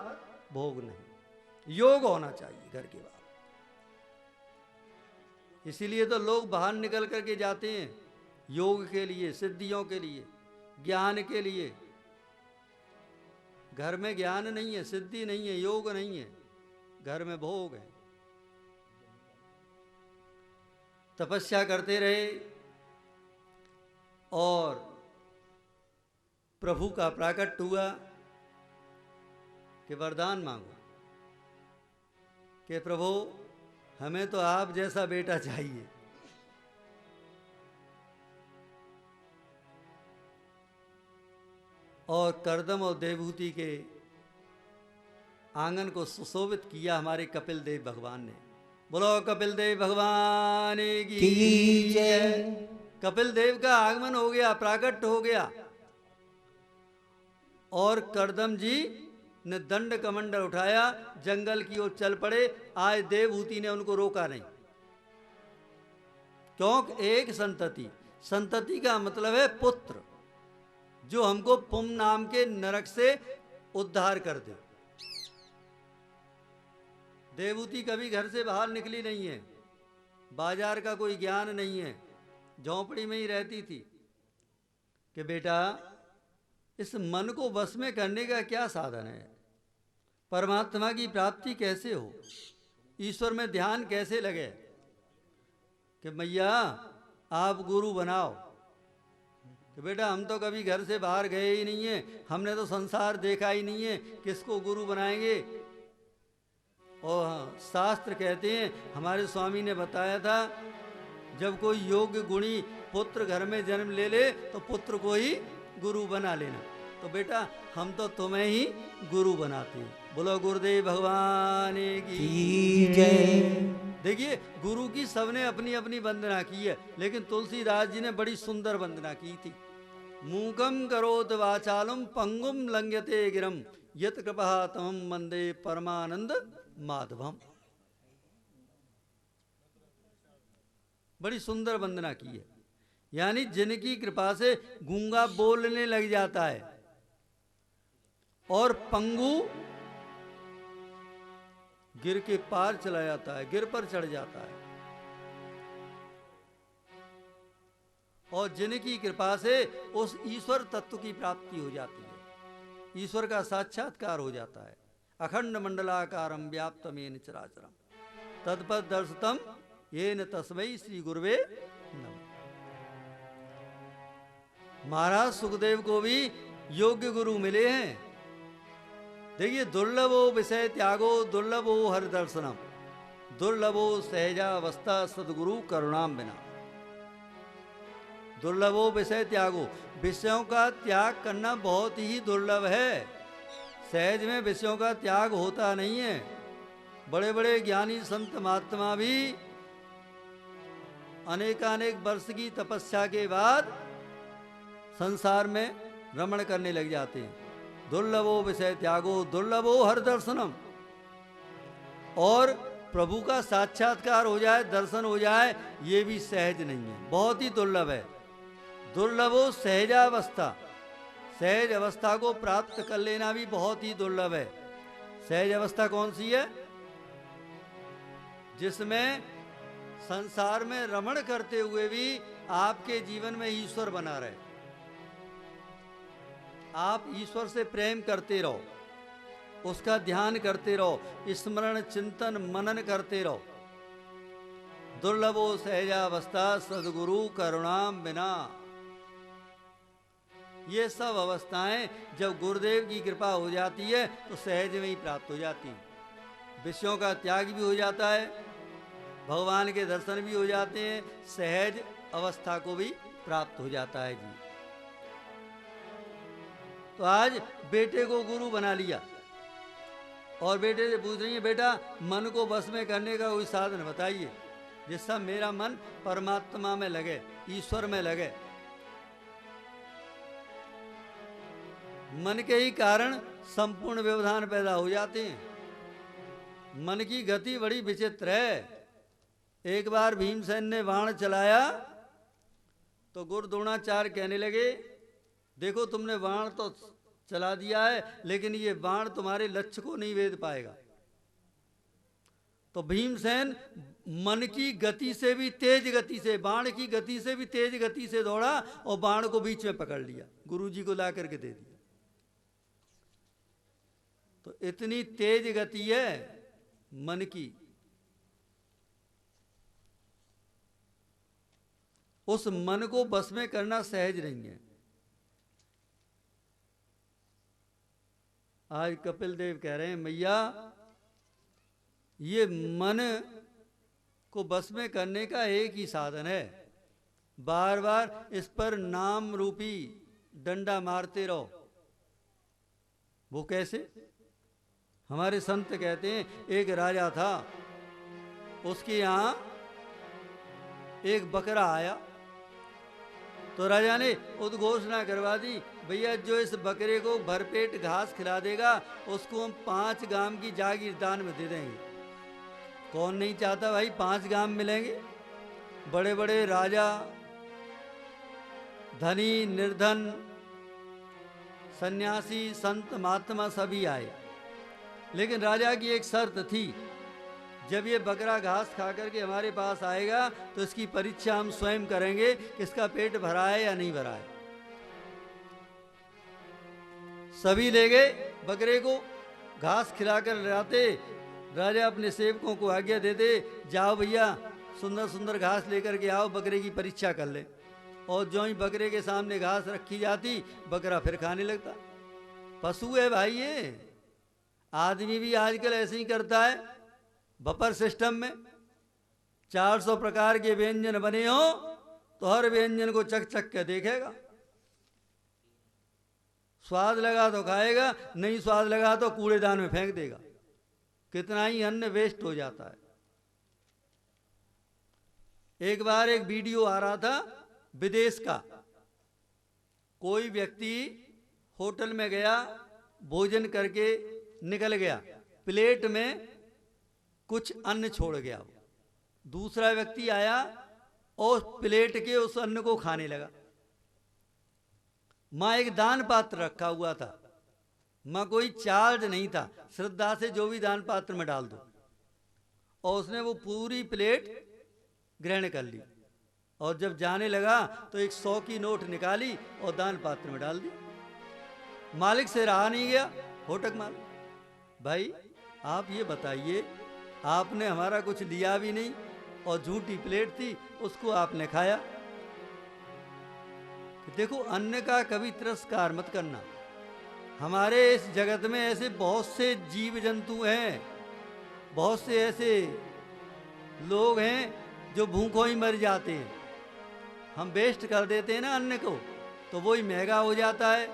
भोग नहीं। योग होना चाहिए घर के बाहर। इसीलिए तो लोग बाहर निकल करके जाते हैं, योग के लिए, सिद्धियों के लिए, ज्ञान के लिए। घर में ज्ञान नहीं है, सिद्धि नहीं है, योग नहीं है, घर में भोग है। तपस्या करते रहे और प्रभु का प्राकट हुआ कि वरदान मांगो कि प्रभु हमें तो आप जैसा बेटा चाहिए। और करदम और देवहूति के आंगन को सुशोभित किया हमारे कपिल देव भगवान ने। बोलो कपिल देव भगवान की जय। कपिल देव का आगमन हो गया, प्राकट हो गया। और करदम जी ने दंड कमंडल उठाया, जंगल की ओर चल पड़े। आज देवहूति ने उनको रोका नहीं। क्योंकि एक संतति, संतति का मतलब है पुत्र, जो हमको पुम नाम के नरक से उद्धार कर दे। देवहूति कभी घर से बाहर निकली नहीं है, बाजार का कोई ज्ञान नहीं है, झोंपड़ी में ही रहती थी कि बेटा इस मन को वश में करने का क्या साधन है, परमात्मा की प्राप्ति कैसे हो, ईश्वर में ध्यान कैसे लगे। कि मैया आप गुरु बनाओ। कि बेटा हम तो कभी घर से बाहर गए ही नहीं है, हमने तो संसार देखा ही नहीं है, किसको गुरु बनाएंगे। और हाँ, शास्त्र कहते हैं, हमारे स्वामी ने बताया था, जब कोई योग्य गुणी पुत्र घर में जन्म ले ले तो पुत्र को ही गुरु बना लेना। तो बेटा हम तो तुम्हें ही गुरु बनाते हैं। बोलो गुरुदेव भगवान की जय। देखिए गुरु की सबने अपनी अपनी वंदना की है, लेकिन तुलसीदास जी ने बड़ी सुंदर वंदना की थी। मूकम करोत वाचालम पंगुम लंघ्यते गिरम यत कृपा तमं वंदे परमानंद माधवम। बड़ी सुंदर वंदना की है। यानी जिनकी कृपा से गूंगा बोलने लग जाता है और पंगु गिर के पार चला जाता है, गिर पर चढ़ जाता है। और जिनकी कृपा से उस ईश्वर तत्व की प्राप्ति हो जाती है, ईश्वर का साक्षात्कार हो जाता है। अखंड मंडलाकारं व्याप्तमेन चराचरम तत्पद दर्शितम येन तस्मै श्री गुरुवे नमः। महाराज सुखदेव को भी योग्य गुरु मिले हैं। देखिए दुर्लभो विषय त्यागो दुर्लभो हरि दर्शनम दुर्लभो सहजावस्था सदगुरु करुणाम बिना। दुर्लभो विषय त्यागो, विषयों का त्याग करना बहुत ही दुर्लभ है। सहज में विषयों का त्याग होता नहीं है। बड़े बड़े ज्ञानी संत महात्मा भी अनेकानेक वर्ष की तपस्या के बाद संसार में रमण करने लग जाते हैं। दुर्लभो विषय त्यागो दुर्लभो हर दर्शनम। और प्रभु का साक्षात्कार हो जाए, दर्शन हो जाए, ये भी सहज नहीं है, बहुत ही दुर्लभ है। दुर्लभो सहजावस्था, सहज अवस्था को प्राप्त कर लेना भी बहुत ही दुर्लभ है। सहज अवस्था कौन सी है? जिसमें संसार में रमण करते हुए भी आपके जीवन में ईश्वर बना रहे, आप ईश्वर से प्रेम करते रहो, उसका ध्यान करते रहो, स्मरण चिंतन मनन करते रहो। दुर्लभो सहजावस्था सदगुरु करुणाम बिना। ये सब अवस्थाएं जब गुरुदेव की कृपा हो जाती है तो सहज में ही प्राप्त हो जाती है। विषयों का त्याग भी हो जाता है, भगवान के दर्शन भी हो जाते हैं, सहज अवस्था को भी प्राप्त हो जाता है जी। तो आज बेटे को गुरु बना लिया और बेटे से पूछ रही है, बेटा मन को बस में करने का कोई साधन बताइए जिससे मेरा मन परमात्मा में लगे, ईश्वर में लगे। मन के ही कारण संपूर्ण व्यवधान पैदा हो जाते हैं। मन की गति बड़ी विचित्र है। एक बार भीमसेन ने बाण चलाया तो गुरु द्रोणाचार्य कहने लगे, देखो तुमने बाण तो चला दिया है, लेकिन ये बाण तुम्हारे लक्ष्य को नहीं भेद पाएगा। तो भीमसेन मन की गति से भी तेज गति से, बाण की गति से भी तेज गति से दौड़ा और बाण को बीच में पकड़ लिया, गुरुजी को ला करके दे दिया। तो इतनी तेज गति है मन की। उस मन को बस में करना सहज नहीं है। आज कपिल देव कह रहे हैं मैया ये मन को बस में करने का एक ही साधन है, बार बार इस पर नाम रूपी डंडा मारते रहो। वो कैसे? हमारे संत कहते हैं एक राजा था, उसके यहां एक बकरा आया तो राजा ने उद्घोषणा करवा दी, भैया जो इस बकरे को भरपेट घास खिला देगा उसको हम 5 गांव की जागीर दान में दे देंगे। कौन नहीं चाहता भाई 5 गांव मिलेंगे। बड़े बड़े राजा, धनी निर्धन, सन्यासी, संत महात्मा सभी आए, लेकिन राजा की एक शर्त थी, जब ये बकरा घास खा करके हमारे पास आएगा तो इसकी परीक्षा हम स्वयं करेंगे कि इसका पेट भरा है या नहीं भरा है। सभी ले गए बकरे को, घास खिलाकर लाते। राजा अपने सेवकों को आज्ञा देते, जाओ भैया सुंदर सुंदर घास लेकर के आओ, बकरे की परीक्षा कर ले। और जो ही बकरे के सामने घास रखी जाती, बकरा फिर खाने लगता। पशु है भाई ये। आदमी भी आजकल ऐसे ही करता है। बफर सिस्टम में 400 प्रकार के व्यंजन बने हो तो हर व्यंजन को चख चख के देखेगा। स्वाद लगा तो खाएगा, नहीं स्वाद लगा तो कूड़ेदान में फेंक देगा। कितना ही अन्न वेस्ट हो जाता है। एक बार एक वीडियो आ रहा था विदेश का। कोई व्यक्ति होटल में गया, भोजन करके निकल गया, प्लेट में कुछ अन्न छोड़ गया। दूसरा व्यक्ति आया और प्लेट के उस अन्न को खाने लगा। मां एक दान पात्र रखा हुआ था, मां कोई चार्ज नहीं था, श्रद्धा से जो भी दान पात्र में डाल दो। और उसने वो पूरी प्लेट ग्रहण कर ली और जब जाने लगा तो एक 100 की नोट निकाली और दान पात्र में डाल दी। मालिक से रहा नहीं गया, होटक मार, भाई आप ये बताइए, आपने हमारा कुछ लिया भी नहीं और झूठी प्लेट थी, उसको आपने खाया। देखो अन्न का कभी तिरस्कार मत करना। हमारे इस जगत में ऐसे बहुत से जीव जंतु हैं, बहुत से ऐसे लोग हैं जो भूखों ही मर जाते हैं। हम वेस्ट कर देते हैं ना अन्न को, तो वही महंगा हो जाता है,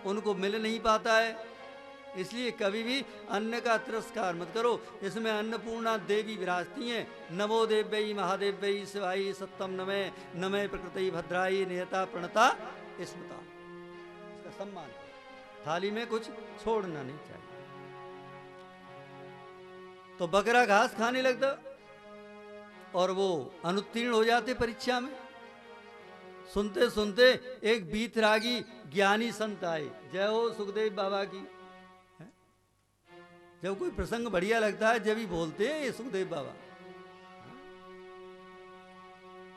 उनको मिल नहीं पाता है। इसलिए कभी भी अन्न का तिरस्कार मत करो। इसमें अन्नपूर्णा देवी विराजती हैं। नमो देव्यै महादेव्यै शिवाय सत्यम नमे नमे प्रकृति भद्राई नियता प्रणता स्मृता। इसका सम्मान, थाली में कुछ छोड़ना नहीं चाहिए। तो बकरा घास खाने लगता और वो अनुत्तीर्ण हो जाते परीक्षा में। सुनते सुनते एक बीतरागी ज्ञानी संत आए, जय हो सुखदेव बाबा की। जब कोई प्रसंग बढ़िया लगता है जब ही बोलते हैं ये सुखदेव बाबा।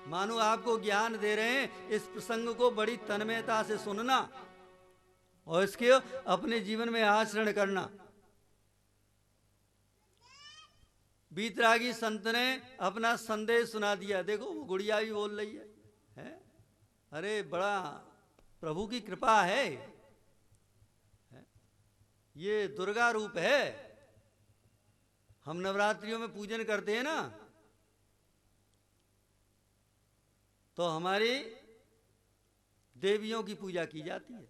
मानो आपको ज्ञान दे रहे हैं, इस प्रसंग को बड़ी तन्मयता से सुनना और इसके अपने जीवन में आचरण करना। बीतरागी संत ने अपना संदेश सुना दिया। देखो वो गुड़िया भी बोल रही है? अरे बड़ा प्रभु की कृपा है, ये दुर्गा रूप है। हम नवरात्रियों में पूजन करते हैं ना, तो हमारी देवियों की पूजा की जाती है।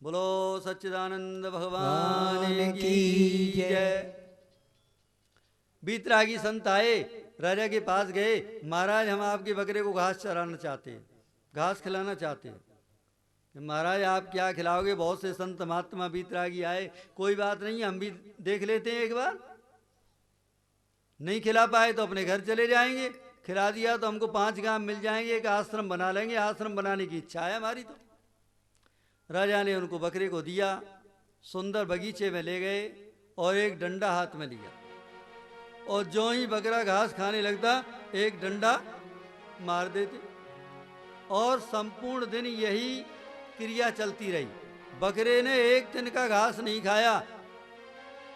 बोलो सच्चिदानंद भगवान की जय। बीतरागी संत आए, राजा के पास गए, महाराज हम आपके बकरे को घास चराना चाहते हैं, घास खिलाना चाहते हैं। महाराज आप क्या खिलाओगे? बहुत से संत महात्मा बीतरागी आए। कोई बात नहीं, हम भी देख लेते हैं एक बार। नहीं खिला पाए तो अपने घर चले जाएंगे, खिला दिया तो हमको 5 गांव मिल जाएंगे, एक आश्रम बना लेंगे। आश्रम बनाने की इच्छा है हमारी। तो राजा ने उनको बकरे को दिया, सुंदर बगीचे में ले गए और एक डंडा हाथ में लिया, और जो ही बकरा घास खाने लगता एक डंडा मार देते, और संपूर्ण दिन यही क्रिया चलती रही। बकरे ने एक दिन का घास नहीं खाया,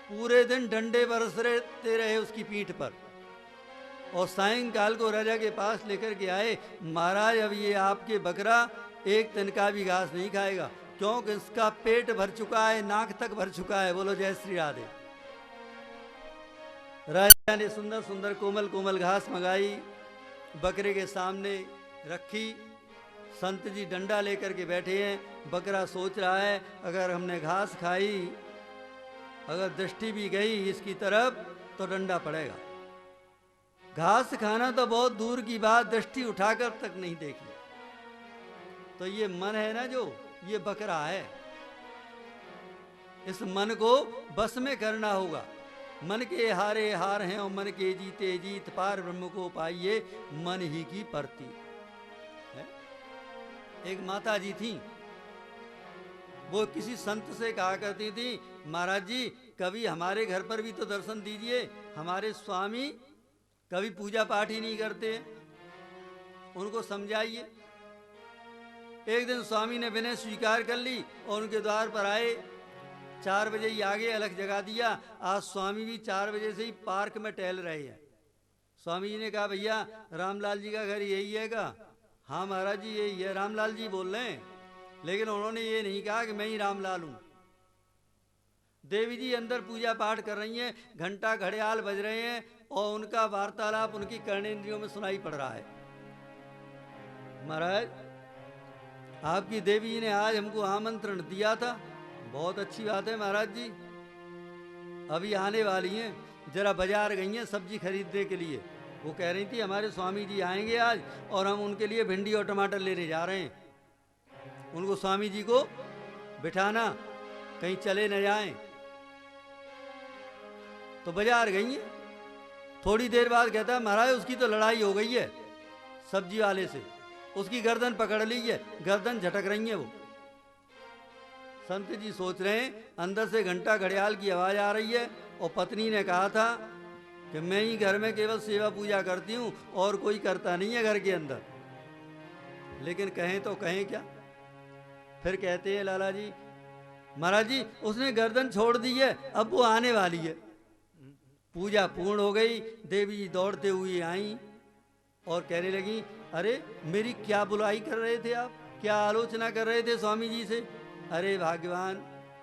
पूरे दिन डंडे बरसते रहे उसकी पीठ पर। और सायंकाल को राजा के पास लेकर के आए, महाराज अब ये आपके बकरा एक दिन का भी घास नहीं खाएगा, क्योंकि इसका पेट भर चुका है, नाक तक भर चुका है। बोलो जय श्री राधे। राजा ने सुंदर सुंदर कोमल कोमल घास मंगाई, बकरे के सामने रखी। संत जी डंडा लेकर के बैठे हैं, बकरा सोच रहा है अगर हमने घास खाई, अगर दृष्टि भी गई इसकी तरफ तो डंडा पड़ेगा। घास खाना तो बहुत दूर की बात, दृष्टि उठाकर तक नहीं देखी। तो ये मन है ना, जो ये बकरा है, इस मन को बस में करना होगा। मन के हारे हार हैं और मन के जीते जीत, पार ब्रह्म को पाइए मन ही की परती है। एक माता जी थी, वो किसी संत से कहा करती थी, महाराज जी कभी हमारे घर पर भी तो दर्शन दीजिए, हमारे स्वामी कभी पूजा पाठ ही नहीं करते, उनको समझाइए। एक दिन स्वामी ने विनय स्वीकार कर ली और उनके द्वार पर आए। 4 बजे ही आगे अलग जगा दिया। आज स्वामी भी 4 बजे से ही पार्क में टहल रहे हैं। स्वामी जी ने कहा, भैया रामलाल जी का घर यही है का? हाँ महाराज जी यही है, रामलाल जी बोल रहे हैं। लेकिन उन्होंने ये नहीं कहा कि मैं ही रामलाल हूं। देवी जी अंदर पूजा पाठ कर रही हैं, घंटा घड़ियाल बज रहे हैं और उनका वार्तालाप उनकी कर्णेंद्रियों में सुनाई पड़ रहा है। महाराज आपकी देवी जी ने आज हमको आमंत्रण दिया था, बहुत अच्छी बात है महाराज जी। अभी आने वाली हैं, जरा बाजार गई हैं सब्जी खरीदने के लिए। वो कह रही थी हमारे स्वामी जी आएंगे आज और हम उनके लिए भिंडी और टमाटर लेने जा रहे हैं। उनको स्वामी जी को बिठाना, कहीं चले न जाएं। तो बाजार गई हैं। थोड़ी देर बाद कहता है, महाराज उसकी तो लड़ाई हो गई है सब्जी वाले से, उसकी गर्दन पकड़ ली है, गर्दन झटक रही है वो। संत जी सोच रहे हैं, अंदर से घंटा घड़ियाल की आवाज आ रही है और पत्नी ने कहा था कि मैं ही घर में केवल सेवा पूजा करती हूं और कोई करता नहीं है घर के अंदर। लेकिन कहें तो कहें क्या। फिर कहते हैं, लाला जी महाराज जी उसने गर्दन छोड़ दी है, अब वो आने वाली है। पूजा पूर्ण हो गई। देवी जी दौड़ते हुए आई और कहने लगी, अरे मेरी क्या बुराई कर रहे थे आप, क्या आलोचना कर रहे थे स्वामी जी से? अरे भाग्यवान,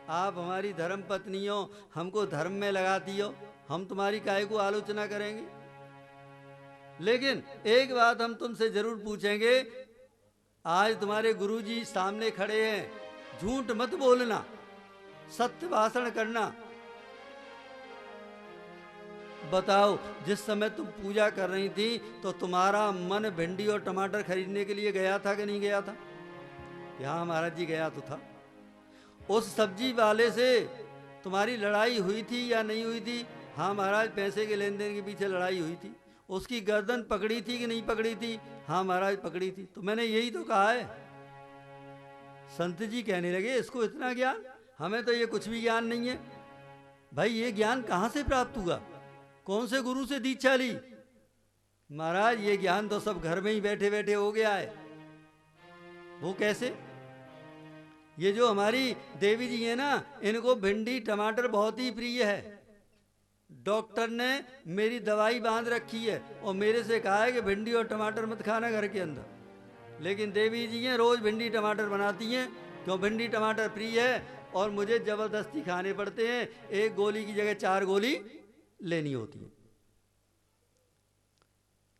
आप हमारी धर्म पत्नी हो, हमको धर्म में लगाती हो, हम तुम्हारी काहे को आलोचना करेंगे। लेकिन एक बात हम तुमसे जरूर पूछेंगे, आज तुम्हारे गुरुजी सामने खड़े हैं, झूठ मत बोलना, सत्य भाषण करना। बताओ जिस समय तुम पूजा कर रही थी तो तुम्हारा मन भिंडी और टमाटर खरीदने के लिए गया था कि नहीं गया था? हाँ महाराज जी गया तो था। उस सब्जी वाले से तुम्हारी लड़ाई हुई थी या नहीं हुई थी? हाँ महाराज पैसे के लेन देन के पीछे लड़ाई हुई थी। उसकी गर्दन पकड़ी थी कि नहीं पकड़ी थी? हाँ महाराज पकड़ी थी। तो मैंने यही तो कहा है। संत जी कहने लगे, इसको इतना ज्ञान, हमें तो ये कुछ भी ज्ञान नहीं है। भाई ये ज्ञान कहां से प्राप्त हुआ, कौन से गुरु से दीक्षा ली? महाराज ये ज्ञान तो सब घर में ही बैठे बैठे हो गया है। वो कैसे? ये जो हमारी देवी जी है ना, इनको भिंडी टमाटर बहुत ही प्रिय है। डॉक्टर ने मेरी दवाई बांध रखी है और मेरे से कहा है कि भिंडी और टमाटर मत खाना घर के अंदर। लेकिन देवी जी हैं रोज भिंडी टमाटर बनाती हैं, क्यों? भिंडी टमाटर प्रिय है और मुझे जबरदस्ती खाने पड़ते हैं। 1 गोली की जगह 4 गोली लेनी होती है।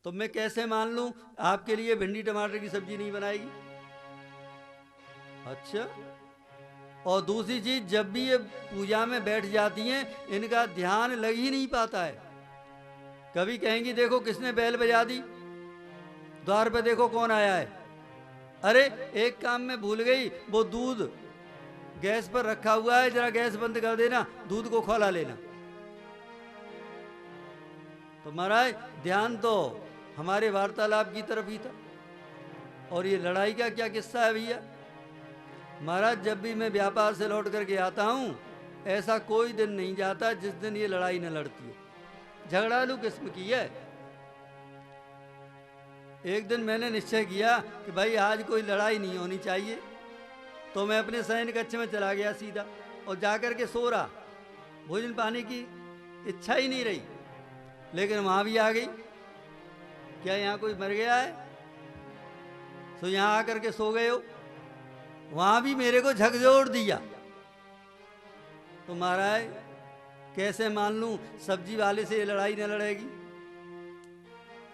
तो मैं कैसे मान लूं आपके लिए भिंडी टमाटर की सब्जी नहीं बनाएगी? अच्छा, और दूसरी चीज, जब भी ये पूजा में बैठ जाती हैं इनका ध्यान लग ही नहीं पाता है। कभी कहेंगी देखो किसने बैल बजा दी, द्वार पे देखो कौन आया है। अरे एक काम में भूल गई, वो दूध गैस पर रखा हुआ है, जरा गैस बंद कर देना, दूध को खौला लेना। तो महाराज ध्यान तो हमारे वार्तालाप की तरफ ही था। और ये लड़ाई का क्या किस्सा है भैया? महाराज जब भी मैं व्यापार से लौट करके आता हूं ऐसा कोई दिन नहीं जाता जिस दिन ये लड़ाई न लड़ती हो, झगड़ालू किस्म की है। एक दिन मैंने निश्चय किया कि भाई आज कोई लड़ाई नहीं होनी चाहिए, तो मैं अपने शयन कक्ष में चला गया सीधा और जाकर के सो रहा। भोजन पाने की इच्छा ही नहीं रही, लेकिन वहां भी आ गई। क्या यहाँ कोई मर गया है? तो यहाँ आकर के सो गए हो। वहां भी मेरे को झकझोर दिया। तो महाराज कैसे मान लूं सब्जी वाले से ये लड़ाई न लड़ेगी?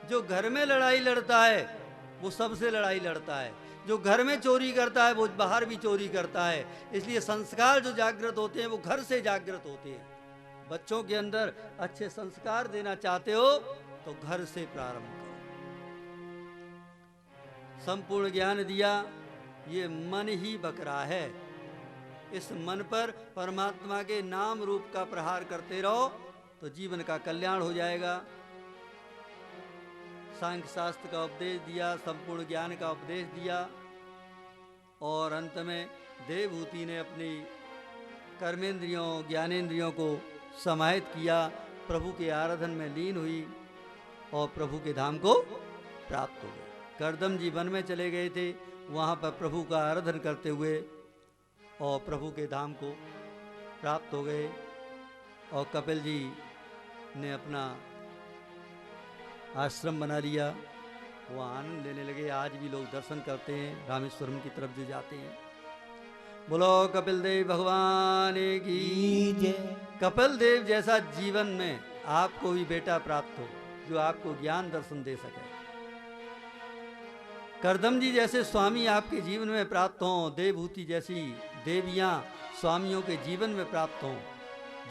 जो घर में लड़ाई लड़ता है वो सबसे लड़ाई लड़ता है। जो घर में चोरी करता है वो बाहर भी चोरी करता है। इसलिए संस्कार जो जागृत होते हैं वो घर से जागृत होते हैं। बच्चों के अंदर अच्छे संस्कार देना चाहते हो तो घर से प्रारंभ करो। संपूर्ण ज्ञान दिया, ये मन ही बकरा है। इस मन पर परमात्मा के नाम रूप का प्रहार करते रहो तो जीवन का कल्याण हो जाएगा। सांख्य शास्त्र का उपदेश दिया, संपूर्ण ज्ञान का उपदेश दिया और अंत में देवभूति ने अपनी कर्मेंद्रियों ज्ञानेंद्रियों को समाहित किया, प्रभु के आराधन में लीन हुई और प्रभु के धाम को प्राप्त हो गए। करदम जी वन में चले गए थे, वहाँ पर प्रभु का आराधन करते हुए और प्रभु के धाम को प्राप्त हो गए। और कपिल जी ने अपना आश्रम बना लिया, वो आनंद लेने लगे। आज भी लोग दर्शन करते हैं, रामेश्वरम की तरफ जो जाते हैं। बोलो कपिल देव भगवान की जय। कपिल देव जैसा जीवन में आपको भी बेटा प्राप्त हो जो आपको ज्ञान दर्शन दे सके। करदम जी जैसे स्वामी आपके जीवन में प्राप्त हों, देवभूति जैसी देवियां स्वामियों के जीवन में प्राप्त हों।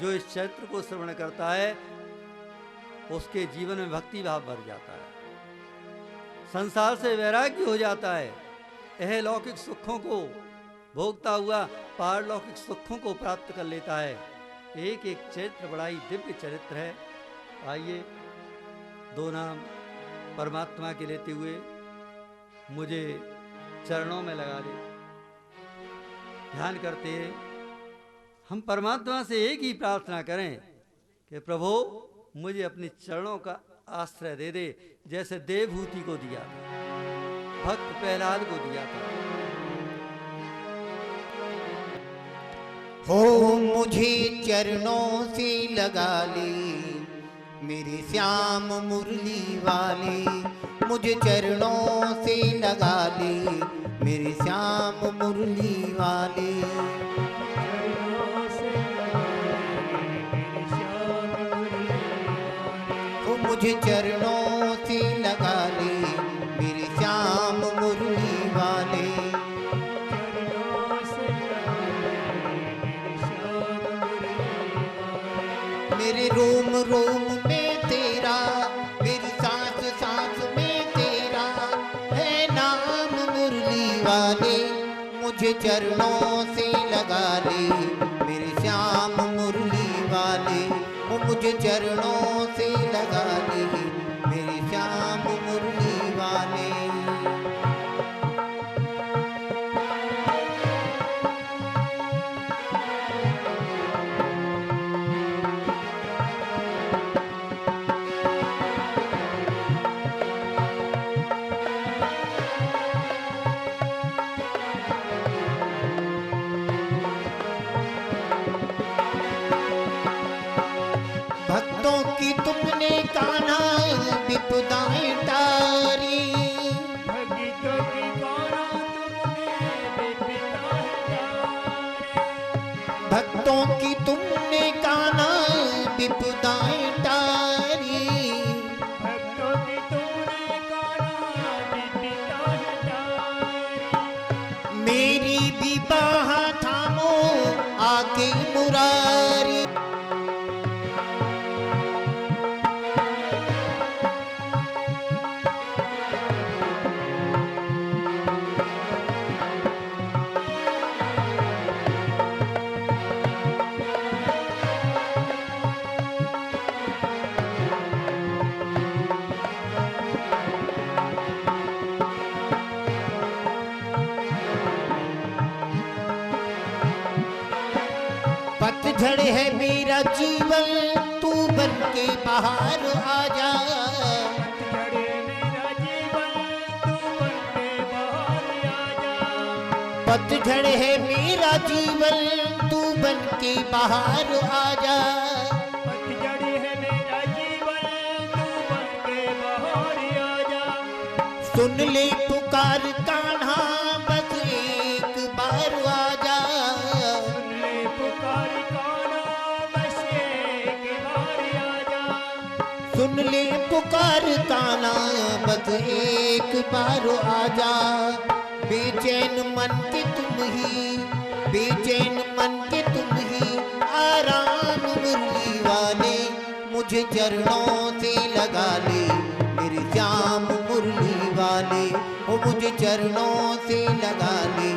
जो इस चरित्र को श्रवण करता है उसके जीवन में भक्ति भाव भर जाता है, संसार से वैराग्य हो जाता है, यह लौकिक सुखों को भोगता हुआ पारलौकिक सुखों को प्राप्त कर लेता है। एक एक चरित्र बड़ा ही दिव्य चरित्र है। आइए दो नाम परमात्मा के लेते हुए मुझे चरणों में लगा ले, ध्यान करते हैं। हम परमात्मा से एक ही प्रार्थना करें कि प्रभु मुझे अपने चरणों का आश्रय दे दे, जैसे देवभूति को दिया था, भक्त प्रहलाद को दिया था। हो मुझे चरणों से लगा ले मेरे श्याम मुरली वाले, मुझे चरणों से लगा ले मेरे श्याम मुरली वाले। हो मुझे चरणों से लगा ले मेरे श्याम मुरली वाले। मेरे रोम रोम में तेरा, मेरी सांस सांस में तेरा है नाम मुरली वाले। मुझे चरणों से लगा ले मेरे श्याम मुरली वाले। वो मुझे चरणों से लगा ले मेरे श्याम मुरली वाले। भक्तों की तुमने कान्हा विपदाएं तारी। भक्तों की कान्हा तुमने विपदाएं तारी। भक्तों की तुमने कान्हा विपदाएं तारी। भक्तों की तुमने कान्हा विपदाएं तारी। मेरी भी बाह थामो आके मुरारी। पतझड़ है मेरा जीवन, तू बन के बाहर आ जा। पतझड़ है मेरा जीवन, तू बन के बाहर आ जा। पतझड़ है मेरा जीवन, तू बन के बाहर आ जा। पतझड़ है मेरा जीवन, तू बन के बाहर आ जा। सुन ले पुकार कान्हा, बस एक बार आ जा। सुन ले पुकार कान्हा, बस एक बार आ जा। सुन ले पुकार कान्हा, बस एक बार आ जा। बेचैन मन के तुम ही, बेचैन मन के तुम ही, आराम मुरली वाले, मुझे चरणों से लगा ले मेरे श्याम मुरली वाले। ओ मुझे चरणों से लगा ले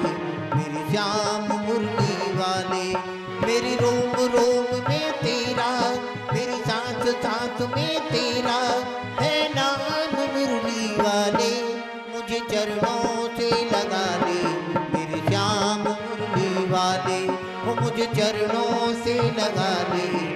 मेरे श्याम मुरली वाले। मेरी रोम रोम में तेरा, मेरी सांस सांस में तेरा है नाम मुरली वाले। मुझे चरणों से लगा ले मेरे श्याम मुरली वाले। ओ मुझे चरणों से लगा ले